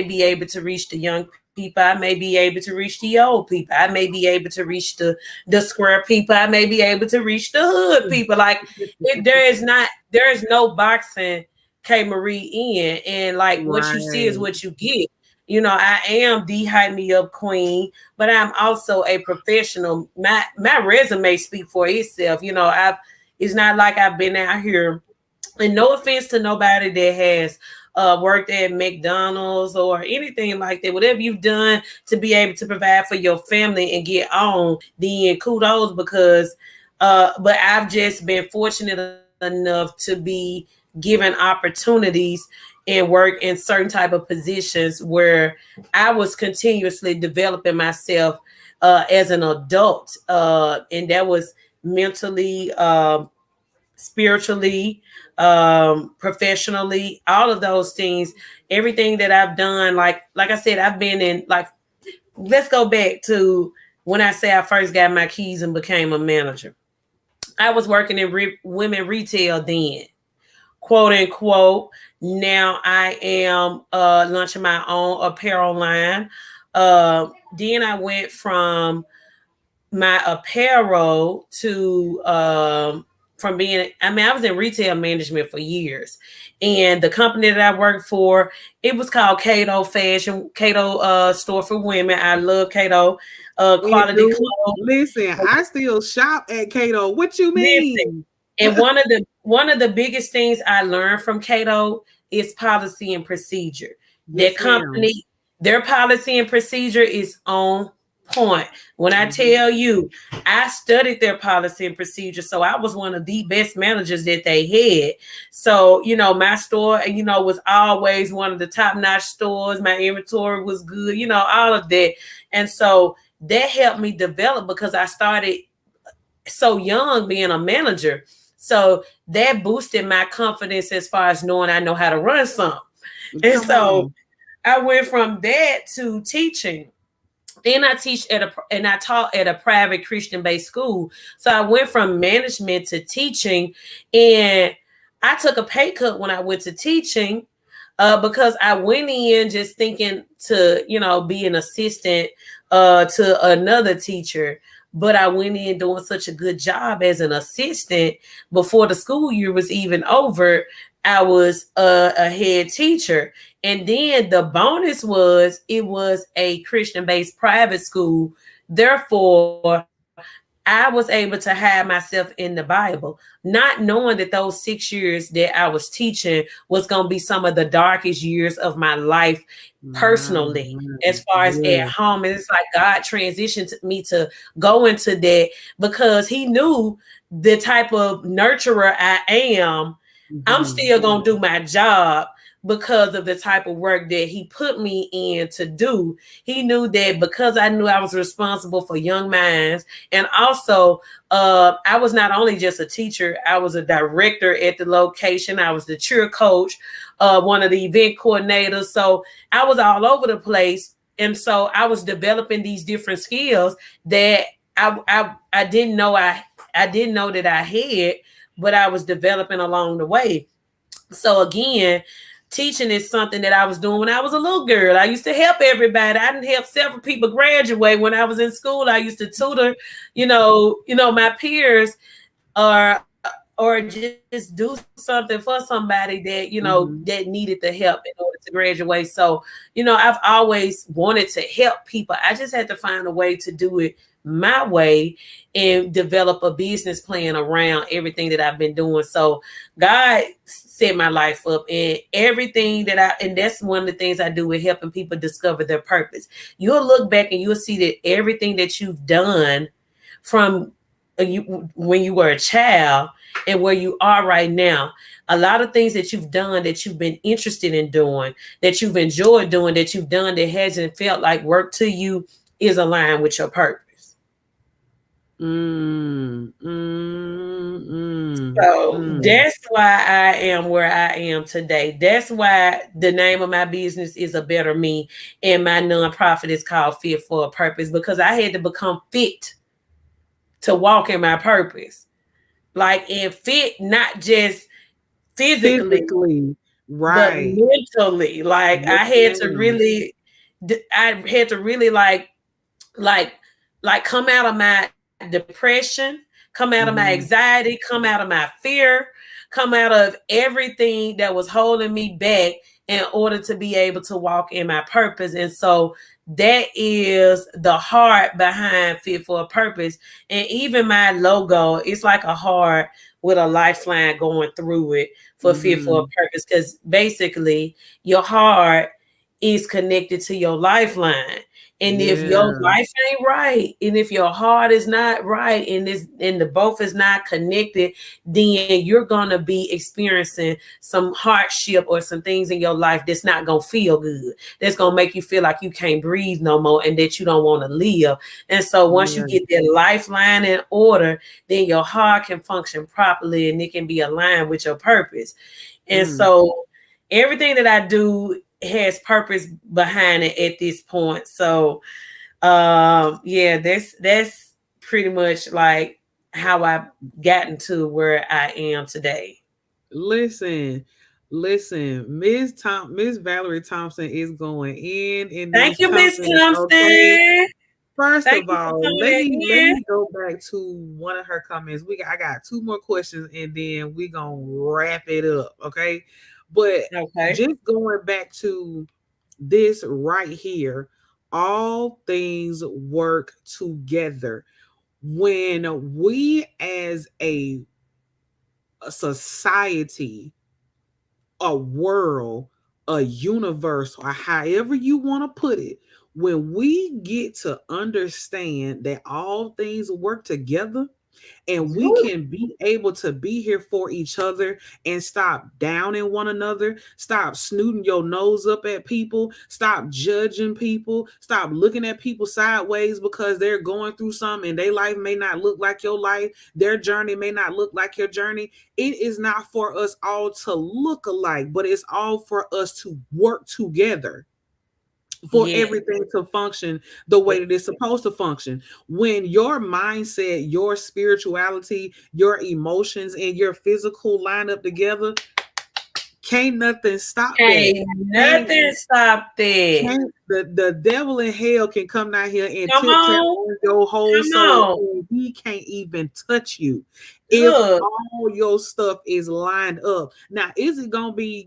S2: be able to reach the young people. I may be able to reach the old people. I may be able to reach the square people. I may be able to reach the hood people. Like there is no boxing K Marie in. And like what you see is
S1: Right.
S2: what you get. I am the high me up queen, but I'm also a professional. My resume speak for itself. It's not like I've been out here, and no offense to nobody that has worked at McDonald's or anything like that. Whatever you've done to be able to provide for your family and get on, then kudos, because but I've just been fortunate enough to be given opportunities and work in certain type of positions where I was continuously developing myself as an adult, and that was mentally, spiritually, professionally, all of those things. Everything that I've done, like I said, I've been in, like, let's go back to when I say I first got my keys and became a manager. I was working in women retail then, quote unquote. Now I am launching my own apparel line. Then I went from my apparel to from being, I was in retail management for years, and the company that I worked for, it was called Cato Fashion, Cato store for women. I love Cato
S1: It
S2: quality
S1: do.
S2: clothes.
S1: Listen, I still shop at Cato. What you
S2: Listen,
S1: mean?
S2: and one of the biggest things I learned from Cato is policy and procedure. Their
S1: Yes, ma'am.
S2: company, their policy and procedure is on point. When I
S1: Mhm.
S2: tell you, I studied their policy and procedure, so I was one of the best managers that they had. So, my store, was always one of the top-notch stores. My inventory was good, all of that. And so that helped me develop because I started so young being a manager. So that boosted my confidence as far as knowing I know how to run some. And
S1: Come
S2: so
S1: on.
S2: I went from that to teaching. Then I taught at a private Christian based school. So I went from management to teaching, and I took a pay cut when I went to teaching, because I went in just thinking to, be an assistant to another teacher. But I went in doing such a good job as an assistant before the school year was even over. I was a head teacher. And then the bonus was it was a Christian based private school. Therefore, I was able to hide myself in the Bible, not knowing that those 6 years that I was teaching was going to be some of the darkest years of my life
S1: My,
S2: personally,
S1: my,
S2: as far as at
S1: yeah.
S2: home. And it's like God transitioned me to go into that because He knew the type of nurturer I am. I'm
S1: Mhm.
S2: still going to do my job because of the type of work that He put me in to do. He knew that because I knew I was responsible for young minds, and also I was not only just a teacher, I was a director at the location. I was the cheer coach, one of the event coordinators. So I was all over the place. And so I was developing these different skills that I didn't know I didn't know that I had, but I was developing along the way. So again, teaching is something that I was doing when I was a little girl. I used to help everybody. I didn't help several people graduate when I was in school. I used to tutor, my peers, or just do something for somebody that that
S1: Mhm.
S2: needed the help in order to graduate. So I've always wanted to help people. I just had to find a way to do it my way and develop a business plan around everything that I've been doing. So God set my life up, and everything and that's one of the things I do with helping people discover their purpose. You'll look back and you'll see that everything that you've done from when you were a child and where you are right now, a lot of things that you've done, that you've been interested in doing, that you've enjoyed doing, that you've done that hasn't felt like work to you, is aligned with your purpose.
S1: Mm, mm, mm,
S2: So
S1: mm.
S2: that's why I am where I am today. That's why the name of my business is A Better Me, and my nonprofit is called Fit for a Purpose, because I had to become fit to walk in my purpose. Like, and fit, not just physically,
S1: Physically,
S2: but
S1: right.
S2: mentally. Like,
S1: Yes,
S2: I had to
S1: ma'am.
S2: really I had to really like come out of my depression, come out of my
S1: Mhm.
S2: anxiety, come out of my fear, come out of everything that was holding me back in order to be able to walk in my purpose. And so that is the heart behind Fit for a Purpose. And even my logo, it's like a heart with a lifeline going through it for Fit for a
S1: Mhm.
S2: Purpose. Because basically, your heart is connected to your lifeline. And if your
S1: Yeah.
S2: life ain't right, and if your heart is not right, and the both is not connected, then you're gonna be experiencing some hardship or some things in your life that's not gonna feel good. That's gonna make you feel like you can't breathe no more and that you don't want to live. And so once you
S1: Yeah.
S2: get that lifeline in order, then your heart can function properly and it can be aligned with your purpose. And
S1: Mm.
S2: so everything that I do has purpose behind it at this point. So yeah, that's pretty much like how I've gotten to where I am today.
S1: Listen, listen, Miss Valerie Thompson is going in
S2: Thank
S1: these
S2: you, Miss
S1: comments. Okay.
S2: Thompson.
S1: First
S2: Thank
S1: of
S2: you for
S1: all, let
S2: coming
S1: me let
S2: in.
S1: me go back to one of her comments. I got two more questions and then we gonna wrap it up. Okay. But
S2: Okay.
S1: just going back to this right here, all things work together. When we as a society, a world, a universe, or however you want to put it, when we get to understand that all things work together, and we can be able to be here for each other and stop downing one another, stop snooting your nose up at people, stop judging people, stop looking at people sideways because they're going through something and their life may not look like your life, their journey may not look like your journey. It is not for us all to look alike, but it's all for us to work together for
S2: Yeah.
S1: everything to function the way that it's supposed to function. When your mindset, your spirituality, your emotions, and your physical line up together, can't nothing stop that.
S2: Ain't
S1: Can't
S2: nothing stopped that.
S1: can't the devil in hell can come down here and
S2: Come
S1: tip tap
S2: on.
S1: on your whole
S2: Come
S1: soul
S2: on.
S1: and he can't even touch you if
S2: Look.
S1: all your stuff is lined up. Now, is it gonna be,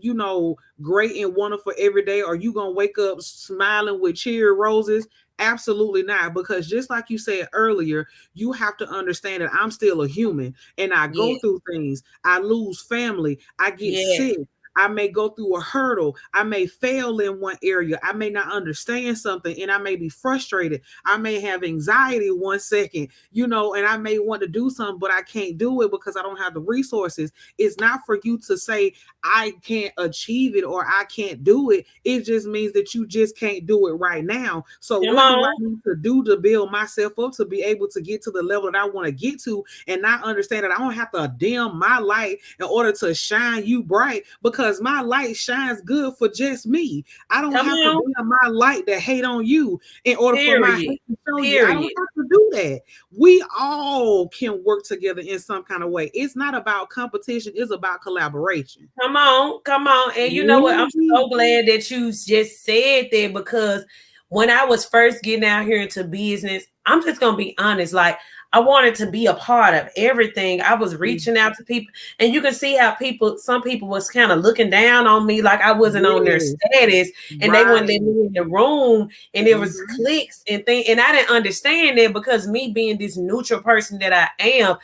S1: great and wonderful every day? Or you gonna wake up smiling with cheery roses? Absolutely not, because just like you said earlier, you have to understand that I'm still a human and I go
S2: Yeah.
S1: through things. I lose family, I get
S2: Yeah.
S1: sick, I may go through a hurdle. I may fail in one area. I may not understand something and I may be frustrated. I may have anxiety 1 second, and I may want to do something, but I can't do it because I don't have the resources. It's not for you to say, I can't achieve it or I can't do it. It just means that you just can't do it right now. So,
S2: Come
S1: what do I
S2: on.
S1: need to do to build myself up to be able to get to the level that I want to get to and not understand that I don't have to dim my light in order to shine you bright because my light shines good for just me. I don't
S2: Come
S1: have to
S2: on.
S1: dim my light to hate on you in order for my
S2: Period.
S1: hate to show you. I don't
S2: Period.
S1: have to do that. We all can work together in some kind of way. It's not about competition, it's about collaboration.
S2: Come on, come on. And you know what? I'm
S1: Ooh-wee.
S2: so glad that you just said that because when I was first getting out here into business, I'm just gonna be honest, like I wanted to be a part of everything. I was reaching out to people, and you can see how some people was kind of looking down on me, like I wasn't on their
S1: Yes,
S2: status, and they wouldn't let
S1: right.
S2: me in the room, and there was
S1: Mhm.
S2: clicks and things, and I didn't understand that because me being this neutral person that I am,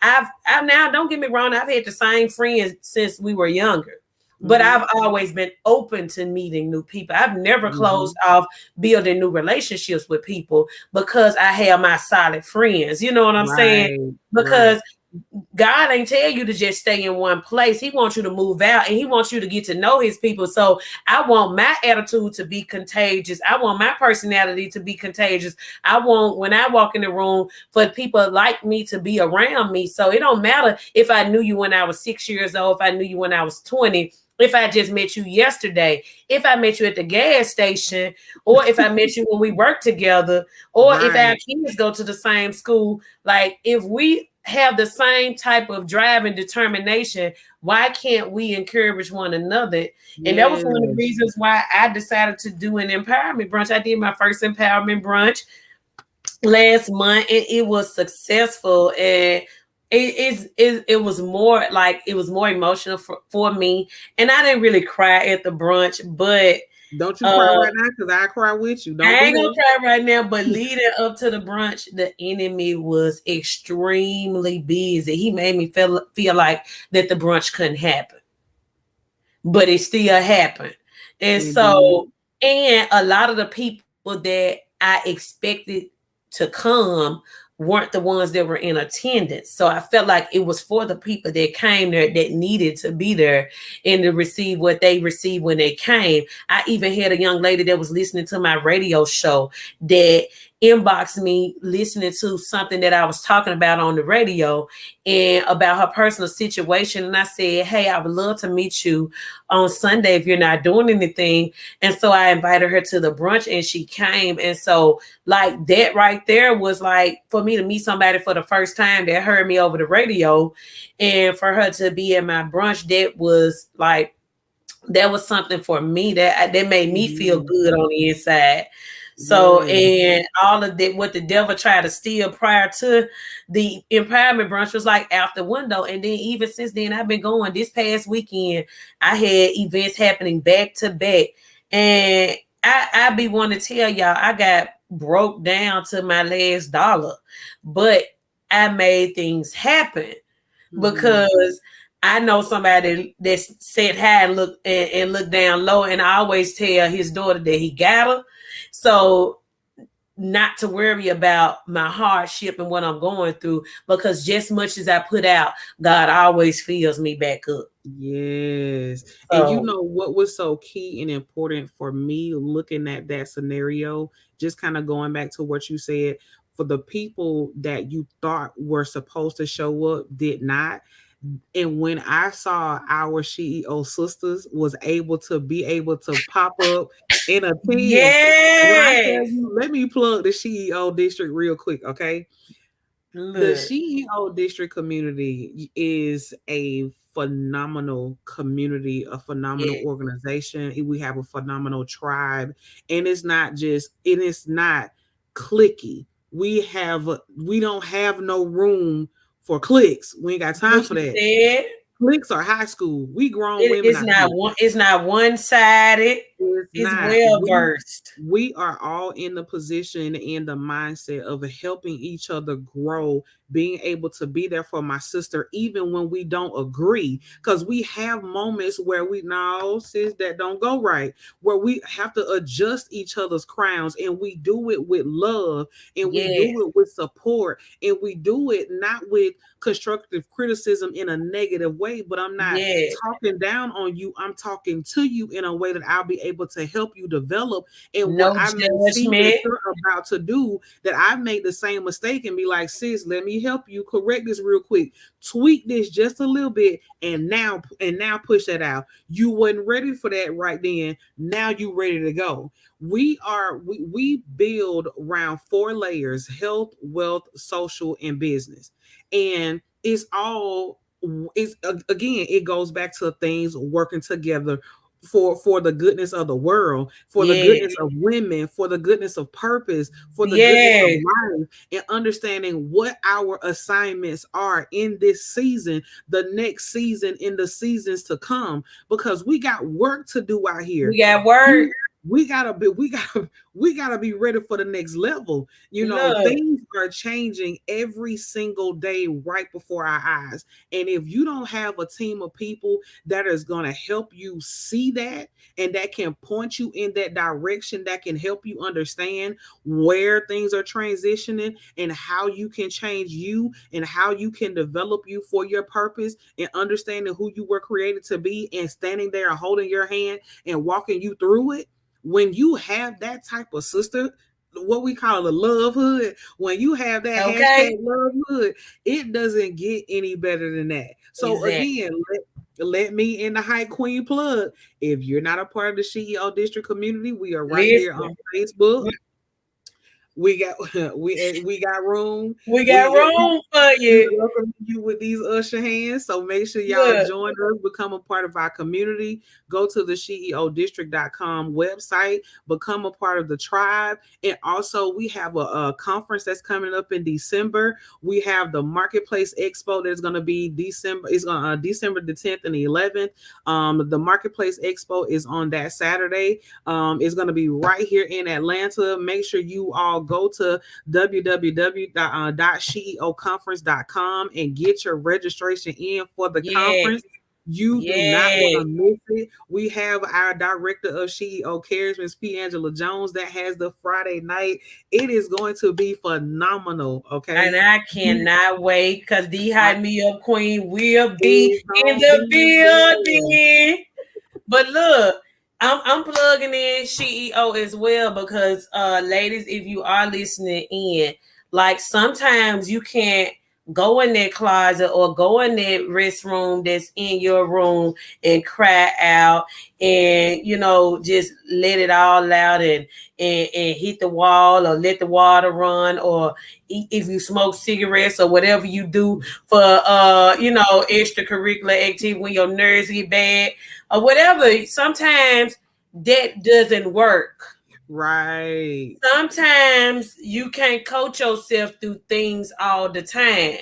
S2: I've now, don't get me wrong, I've had the same friends since we were younger, but
S1: Mhm.
S2: I've always been open to meeting new people. I've never closed
S1: Mhm.
S2: off building new relationships with people because I have my solid friends. You know what I'm saying?
S1: Right, right.
S2: Because God ain't tell you to just stay in one place. He wants you to move out and he wants you to get to know his people. So I want my attitude to be contagious. I want my personality to be contagious. I want, when I walk in the room, for people like me to be around me. So it don't matter if I knew you when I was 6 years old, if I knew you when I was 20, if I just met you yesterday, if I met you at the gas station, or if I met you when we work together, or if our
S1: Right.
S2: kids go to the same school. Like if we have the same type of drive and determination, why can't we encourage one another? And that was one of the
S1: Yes.
S2: reasons why I decided to do an empowerment brunch. I did my first empowerment brunch last month, and it was successful. And it was more like, it was more emotional for me. And I didn't really cry at the brunch, but
S1: Don't you cry
S2: uh
S1: right now, because I cry with you. Don't
S2: I
S1: do
S2: ain't gonna
S1: that.
S2: cry right now, but leading up to the brunch, the enemy was extremely busy. He made me feel like that the brunch couldn't happen, but it still happened. And
S1: Indeed.
S2: so, and a lot of the people that I expected to come weren't the ones that were in attendance. So I felt like it was for the people that came there that needed to be there and to receive what they received when they came. I even had a young lady that was listening to my radio show that inboxed me listening to something that I was talking about on the radio and about her personal situation. And I said, hey, I would love to meet you on Sunday if you're not doing anything. And so I invited her to the brunch and she came. And so, like, that right there was like for me to meet somebody for the first time that heard me over the radio, and for her to be at my brunch, that was something for me that made me feel
S1: Mhm.
S2: good on the inside. So,
S1: Yes.
S2: and all of that, what the devil tried to steal prior to the empowerment brunch was like out the window. And then even since then, I've been going. This past weekend, I had events happening back to back. And I be wanting to tell y'all, I got broke down to my last dollar, but I made things happen
S1: Mhm.
S2: because I know somebody that's said hi and look down low, and I always tell his daughter that he got her. So not to worry about my hardship and what I'm going through, because just much as I put out, God always fills me back up.
S1: Yes. And you
S2: So
S1: know what was so key and important for me looking at that scenario, just kind of going back to what you said, for the people that you thought were supposed to show up did not. And when I saw our CEO sisters was able to pop up and attend, when I tell
S2: yes,
S1: you, let me plug the CEO district real quick, okay? The
S2: look,
S1: CEO district community is a phenomenal community, a phenomenal
S2: yeah,
S1: organization. We have a phenomenal tribe, and it is not clicky. We don't have no room for clicks. We ain't got time
S2: what
S1: for
S2: you
S1: that.
S2: said.
S1: Clicks are high school. We grown women out here.
S2: It's not one sided.
S1: It's
S2: It's
S1: not.
S2: well versed.
S1: We are all in the position and the mindset of helping each other grow, being able to be there for my sister even when we don't agree, because we have moments where we know, sis, that don't go right, where we have to adjust each other's crowns, and we do it with love, and we
S2: Yes,
S1: do it with support, and we do it not with constructive criticism in a negative way, but I'm not
S2: yes.
S1: talking down on you. I'm talking to you in a way that I'll be able to help you develop. And what
S2: No
S1: I may see that
S2: judgment.
S1: you're about to do, that I've made the same mistake, and be like, sis, let me help you correct this real quick. Tweak this just a little bit, and now push that out. You wasn't ready for that right then. Now you ready to go. We build around 4 layers: health, wealth, social, and business. And it's again, it goes back to things working together for the goodness of the world, for the
S2: Yes,
S1: goodness of women, for the goodness of purpose, for the goodness of
S2: yes.
S1: life, and understanding what our assignments are in this season, the next season, in the seasons to come, because we got work to do out here.
S2: We got word.
S1: We gotta be ready for the next level.
S2: Look,
S1: Things are changing every single day right before our eyes. And if you don't have a team of people that is gonna help you see that, and that can point you in that direction, that can help you understand where things are transitioning, and how you can change you, and how you can develop you for your purpose, and understanding who you were created to be, and standing there and holding your hand and walking you through it. When you have that type of sister, what we call a love hood, when you have that hashtag
S2: okay.
S1: love hood, it doesn't get any better than that. So
S2: Exactly.
S1: again, let me in the High Queen plug. If you're not a part of the CEO district community, we are right here on
S2: Listen.
S1: Facebook. We got we got room.
S2: We got
S1: We
S2: room for
S1: we
S2: you.
S1: welcome you with these usher hands. So make sure y'all
S2: Look,
S1: join us, become a part of our community. Go to the sheeodistrict.com website, become a part of the tribe. And also, we have a conference that's coming up in December. We have the Marketplace Expo that's going to be December. It's going December the 10th and the 11th. The Marketplace Expo is on that Saturday. It's going to be right here in Atlanta. Make sure you all go to www.sheeoconference.com and get your registration in for the
S2: yes,
S1: conference. You do not want
S2: yes.
S1: to miss it. We have our director of CEO Cares, Ms. P. Angela Jones, that has the Friday night. It is going to be phenomenal. Okay.
S2: And I cannot wait because the Hide Me Up Queen will be
S1: It's
S2: in
S1: gonna
S2: the
S1: be there.
S2: building. But look, I'm plugging in CEO as well because ladies, if you are listening in, like sometimes you can't go in that closet or go in that restroom that's in your room and cry out and just let it all out and hit the wall or let the water run or if you smoke cigarettes or whatever you do for extracurricular activity when your nerves get bad or whatever. Sometimes that doesn't work.
S1: Right.
S2: Sometimes you can't coach yourself through things all the time.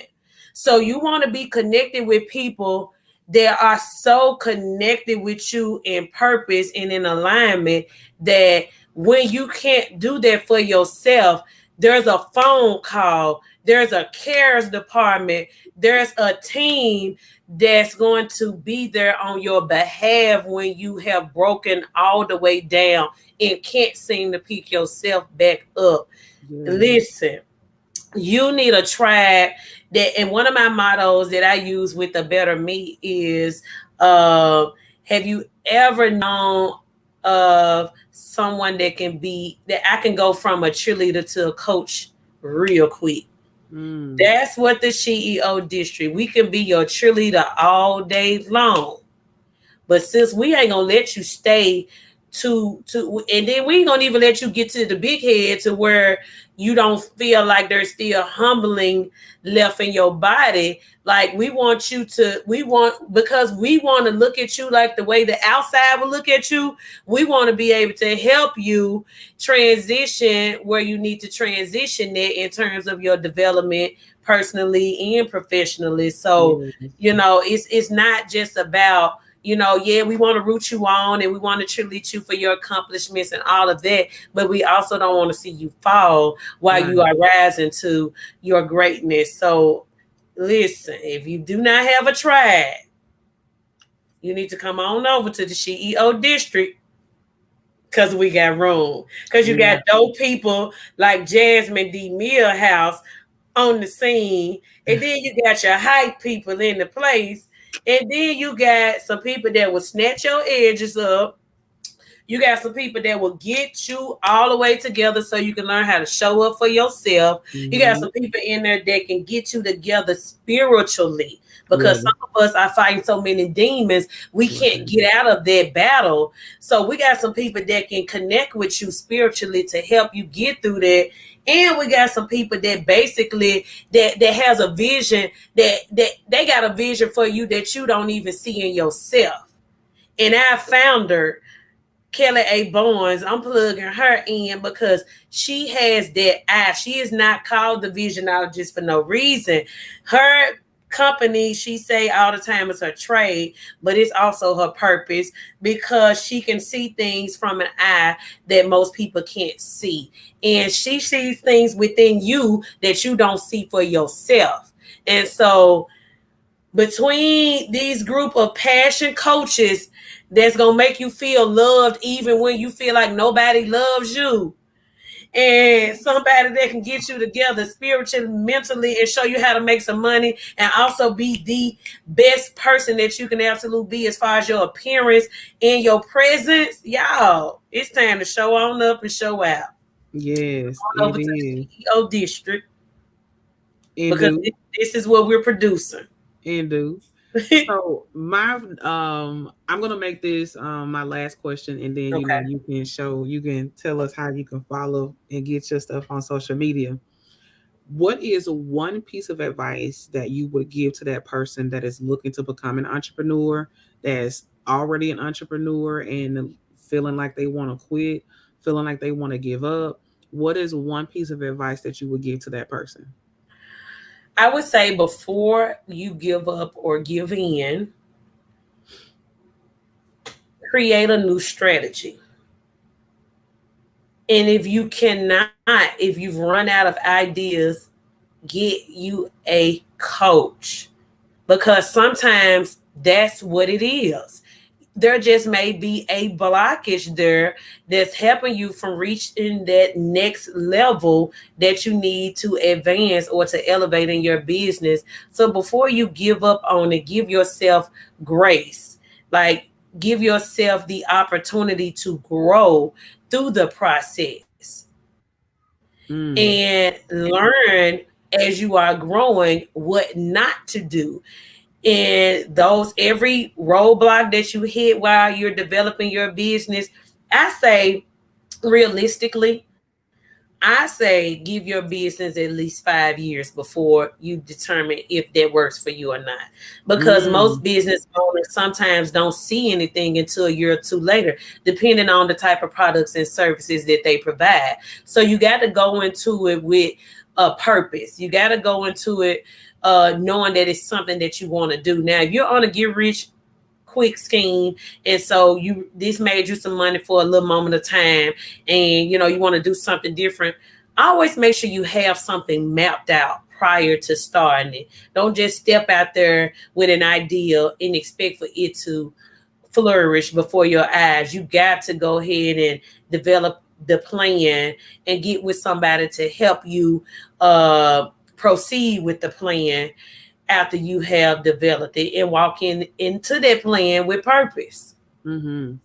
S2: So you want to be connected with people that are so connected with you in purpose and in alignment that when you can't do that for yourself, there's a phone call, there's a cares department, there's a team that's going to be there on your behalf when you have broken all the way down and can't seem to pick yourself back up.
S1: Yes.
S2: Listen, you need a tribe that, and one of my mottos that I use with the better me is have you ever known of someone that I can go from a cheerleader to a coach real quick?
S1: Mm.
S2: That's what the CEO district. We can be your cheerleader all day long. But since we ain't gonna let you stay and then we ain't gonna even let you get to the big head to where you don't feel like there's still humbling left in your body. Like because we want to look at you like the way the outside will look at you. We want to be able to help you transition where you need to transition it in terms of your development personally and professionally. So,
S1: Yes.
S2: it's not just about yeah, we want to root you on and we want to cheerlead you for your accomplishments and all of that. But we also don't want to see you fall while
S1: Right.
S2: you are rising to your greatness. So listen, if you do not have a tribe, you need to come on over to the CEO district because we got room. Because you
S1: We
S2: got
S1: got
S2: dope people like Jasmine D. Millhouse on the scene. And then you got your hype people in the place. And then you got some people that will snatch your edges up. You got some people that will get you all the way together so you can learn how to show up for yourself. You got
S1: mm-hmm.
S2: some people in there that can get you together spiritually because
S1: Yes.
S2: some of us are fighting so many demons, we can't
S1: Right.
S2: get out of that battle. So we got some people that can connect with you spiritually to help you get through that. And we got some people that basically that has a vision that they got a vision for you that you don't even see in yourself. And our founder, Kelly A. Barnes, I'm plugging her in because she has that eye. She is not called the visionologist for no reason. Her company, she say all the time, is her trade, but it's also her purpose because she can see things from an eye that most people can't see. And she sees things within you that you don't see for yourself. And so between these group of passion coaches that's going to make you feel loved even when you feel like nobody loves you, and somebody that can get you together spiritually, mentally, and show you how to make some money and also be the best person that you can absolutely be as far as your appearance and your presence, y'all, it's time to show on up and show out.
S1: Yes,
S2: On
S1: it
S2: over to the
S1: is.
S2: CEO district
S1: And
S2: because
S1: do.
S2: this is what we're producing.
S1: And do. So my I'm gonna make this my last question, and then
S2: Okay.
S1: you can tell us how you can follow and get your stuff on social media. What is one piece of advice that you would give to that person that is looking to become an entrepreneur, that's already an entrepreneur and feeling like they want to quit, feeling like they want to give up? What is one piece of advice that you would give to that person?
S2: I would say before you give up or give in, create a new strategy. And if you cannot, if you've run out of ideas, get you a coach, because sometimes that's what it is. There just may be a blockage there that's helping you from reaching that next level that you need to advance or to elevate in your business. So before you give up on it, give yourself grace. Like, give yourself the opportunity to grow through the process and
S1: Mm,
S2: learn as you are growing what not to do. And those every roadblock that you hit while you're developing your business, I say realistically, I say give your business at least 5 years before you determine if that works for you or not. Because most
S1: mm,
S2: business owners sometimes don't see anything until a year or two later, depending on the type of products and services that they provide. So you got to go into it with a purpose. You got to go into it knowing that it's something that you want to do. Now, if you're on a get rich quick scheme, and so you this made you some money for a little moment of time, and you want to do something different, always make sure you have something mapped out prior to starting it. Don't just step out there with an idea and expect for it to flourish before your eyes. You got to go ahead and develop the plan and get with somebody to help you proceed with the plan after you have developed it, and walk into that plan with purpose.
S1: mm-hmm.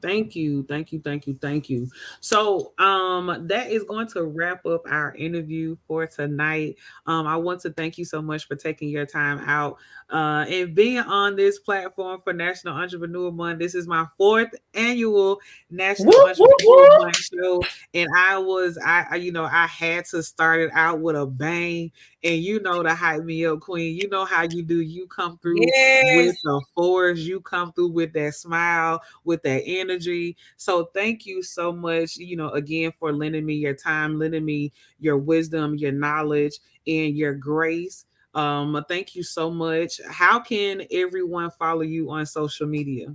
S1: Thank you, thank you, thank you, thank you. So, that is going to wrap up our interview for tonight. I want to thank you so much for taking your time out, and being on this platform for National Entrepreneur Month. This is my fourth annual National
S2: Whoop, whoop,
S1: Entrepreneur
S2: whoop.
S1: Month show, and I had to start it out with a bang, and to hype me up, Queen. You know how you do. You come through with
S2: Yes.
S1: the force. You come through with that smile, with that energy. So thank you so much, again, for lending me your time, lending me your wisdom, your knowledge, and your grace. Thank you so much. How can everyone follow you on social media?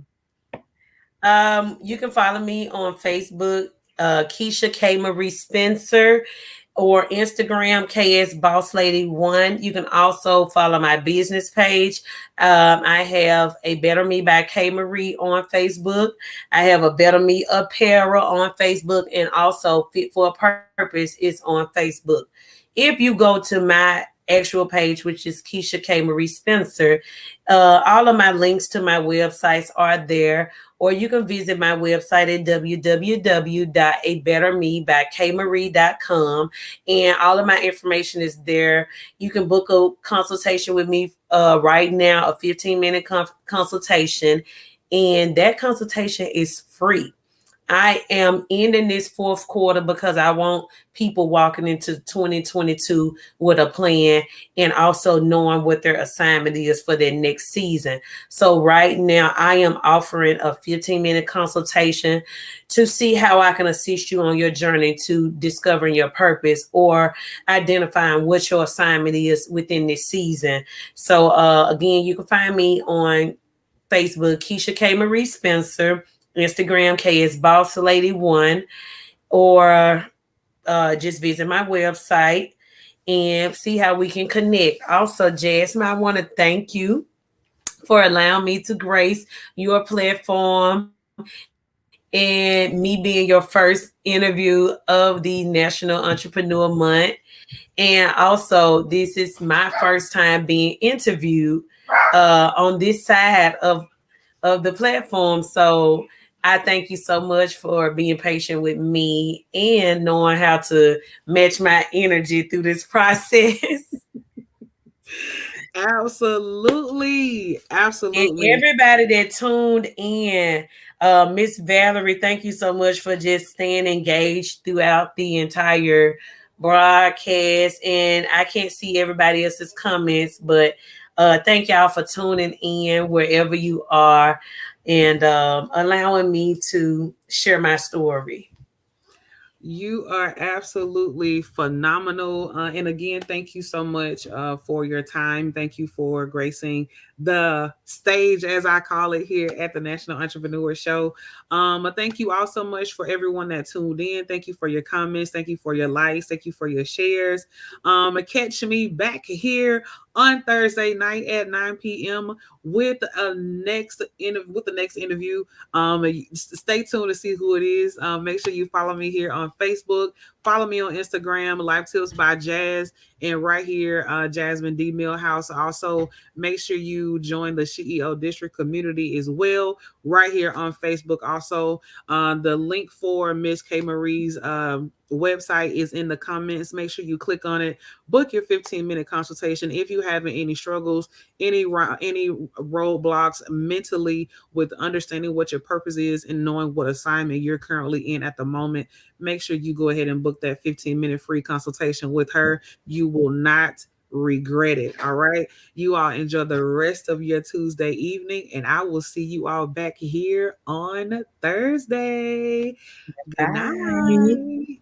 S2: You can follow me on Facebook, Keisha K. Marie Spencer, or Instagram, KS Boss Lady One. You can also follow my business page. I have a Better Me by K. Marie on Facebook. I have a Better Me Apparel on Facebook, and also Fit for a Purpose is on Facebook. If you go to my actual page, which is Keisha K. Marie Spencer, all of my links to my websites are there, or you can visit my website at www.abettermebykmarie.com, and all of my information is there. You can book a consultation with me right now, a 15-minute consultation, and that consultation is free. I am ending this fourth quarter because I want people walking into 2022 with a plan, and also knowing what their assignment is for their next season. So right now I am offering a 15-minute consultation to see how I can assist you on your journey to discovering your purpose, or identifying what your assignment is within this season. So again, you can find me on Facebook, Keisha K. Marie Spencer, Instagram, KS Boss Lady One, or just visit my website and see how we can connect. Also, Jasmine, I want to thank you for allowing me to grace your platform and me being your first interview of the National Entrepreneur Month. And also, this is my first time being interviewed on this side of the platform. So I thank you so much for being patient with me and knowing how to match my energy through this process.
S1: Absolutely.
S2: And
S1: Absolutely.
S2: everybody that tuned in, Miss Valerie, thank you so much for just staying engaged throughout the entire broadcast. And I can't see everybody else's comments, but thank y'all for tuning in wherever you are and allowing me to share my story.
S1: You are absolutely phenomenal. And again, thank you so much for your time. Thank you for gracing the stage, as I call it, here at the National Entrepreneur Show. Thank you all so much for everyone that tuned in. Thank you for your comments. Thank you for your likes. Thank you for your shares. Catch me back here on Thursday night at 9 p.m. with with the next interview. Stay tuned to see who it is. Make sure you follow me here on Facebook. Follow me on Instagram, Life Tips by Jazz, and right here, Jasmine D Millhouse. Also, make sure you join the CEO District community as well, right here on Facebook. Also, the link for Miss K Marie's website is in the comments. Make sure you click on it. Book your 15-minute consultation if you having any struggles, any roadblocks mentally with understanding what your purpose is and knowing what assignment you're currently in at the moment. Make sure you go ahead and book that 15-minute free consultation with her. You will not regret it. All right. You all enjoy the rest of your Tuesday evening, and I will see you all back here on Thursday. Good
S2: Bye.
S1: night.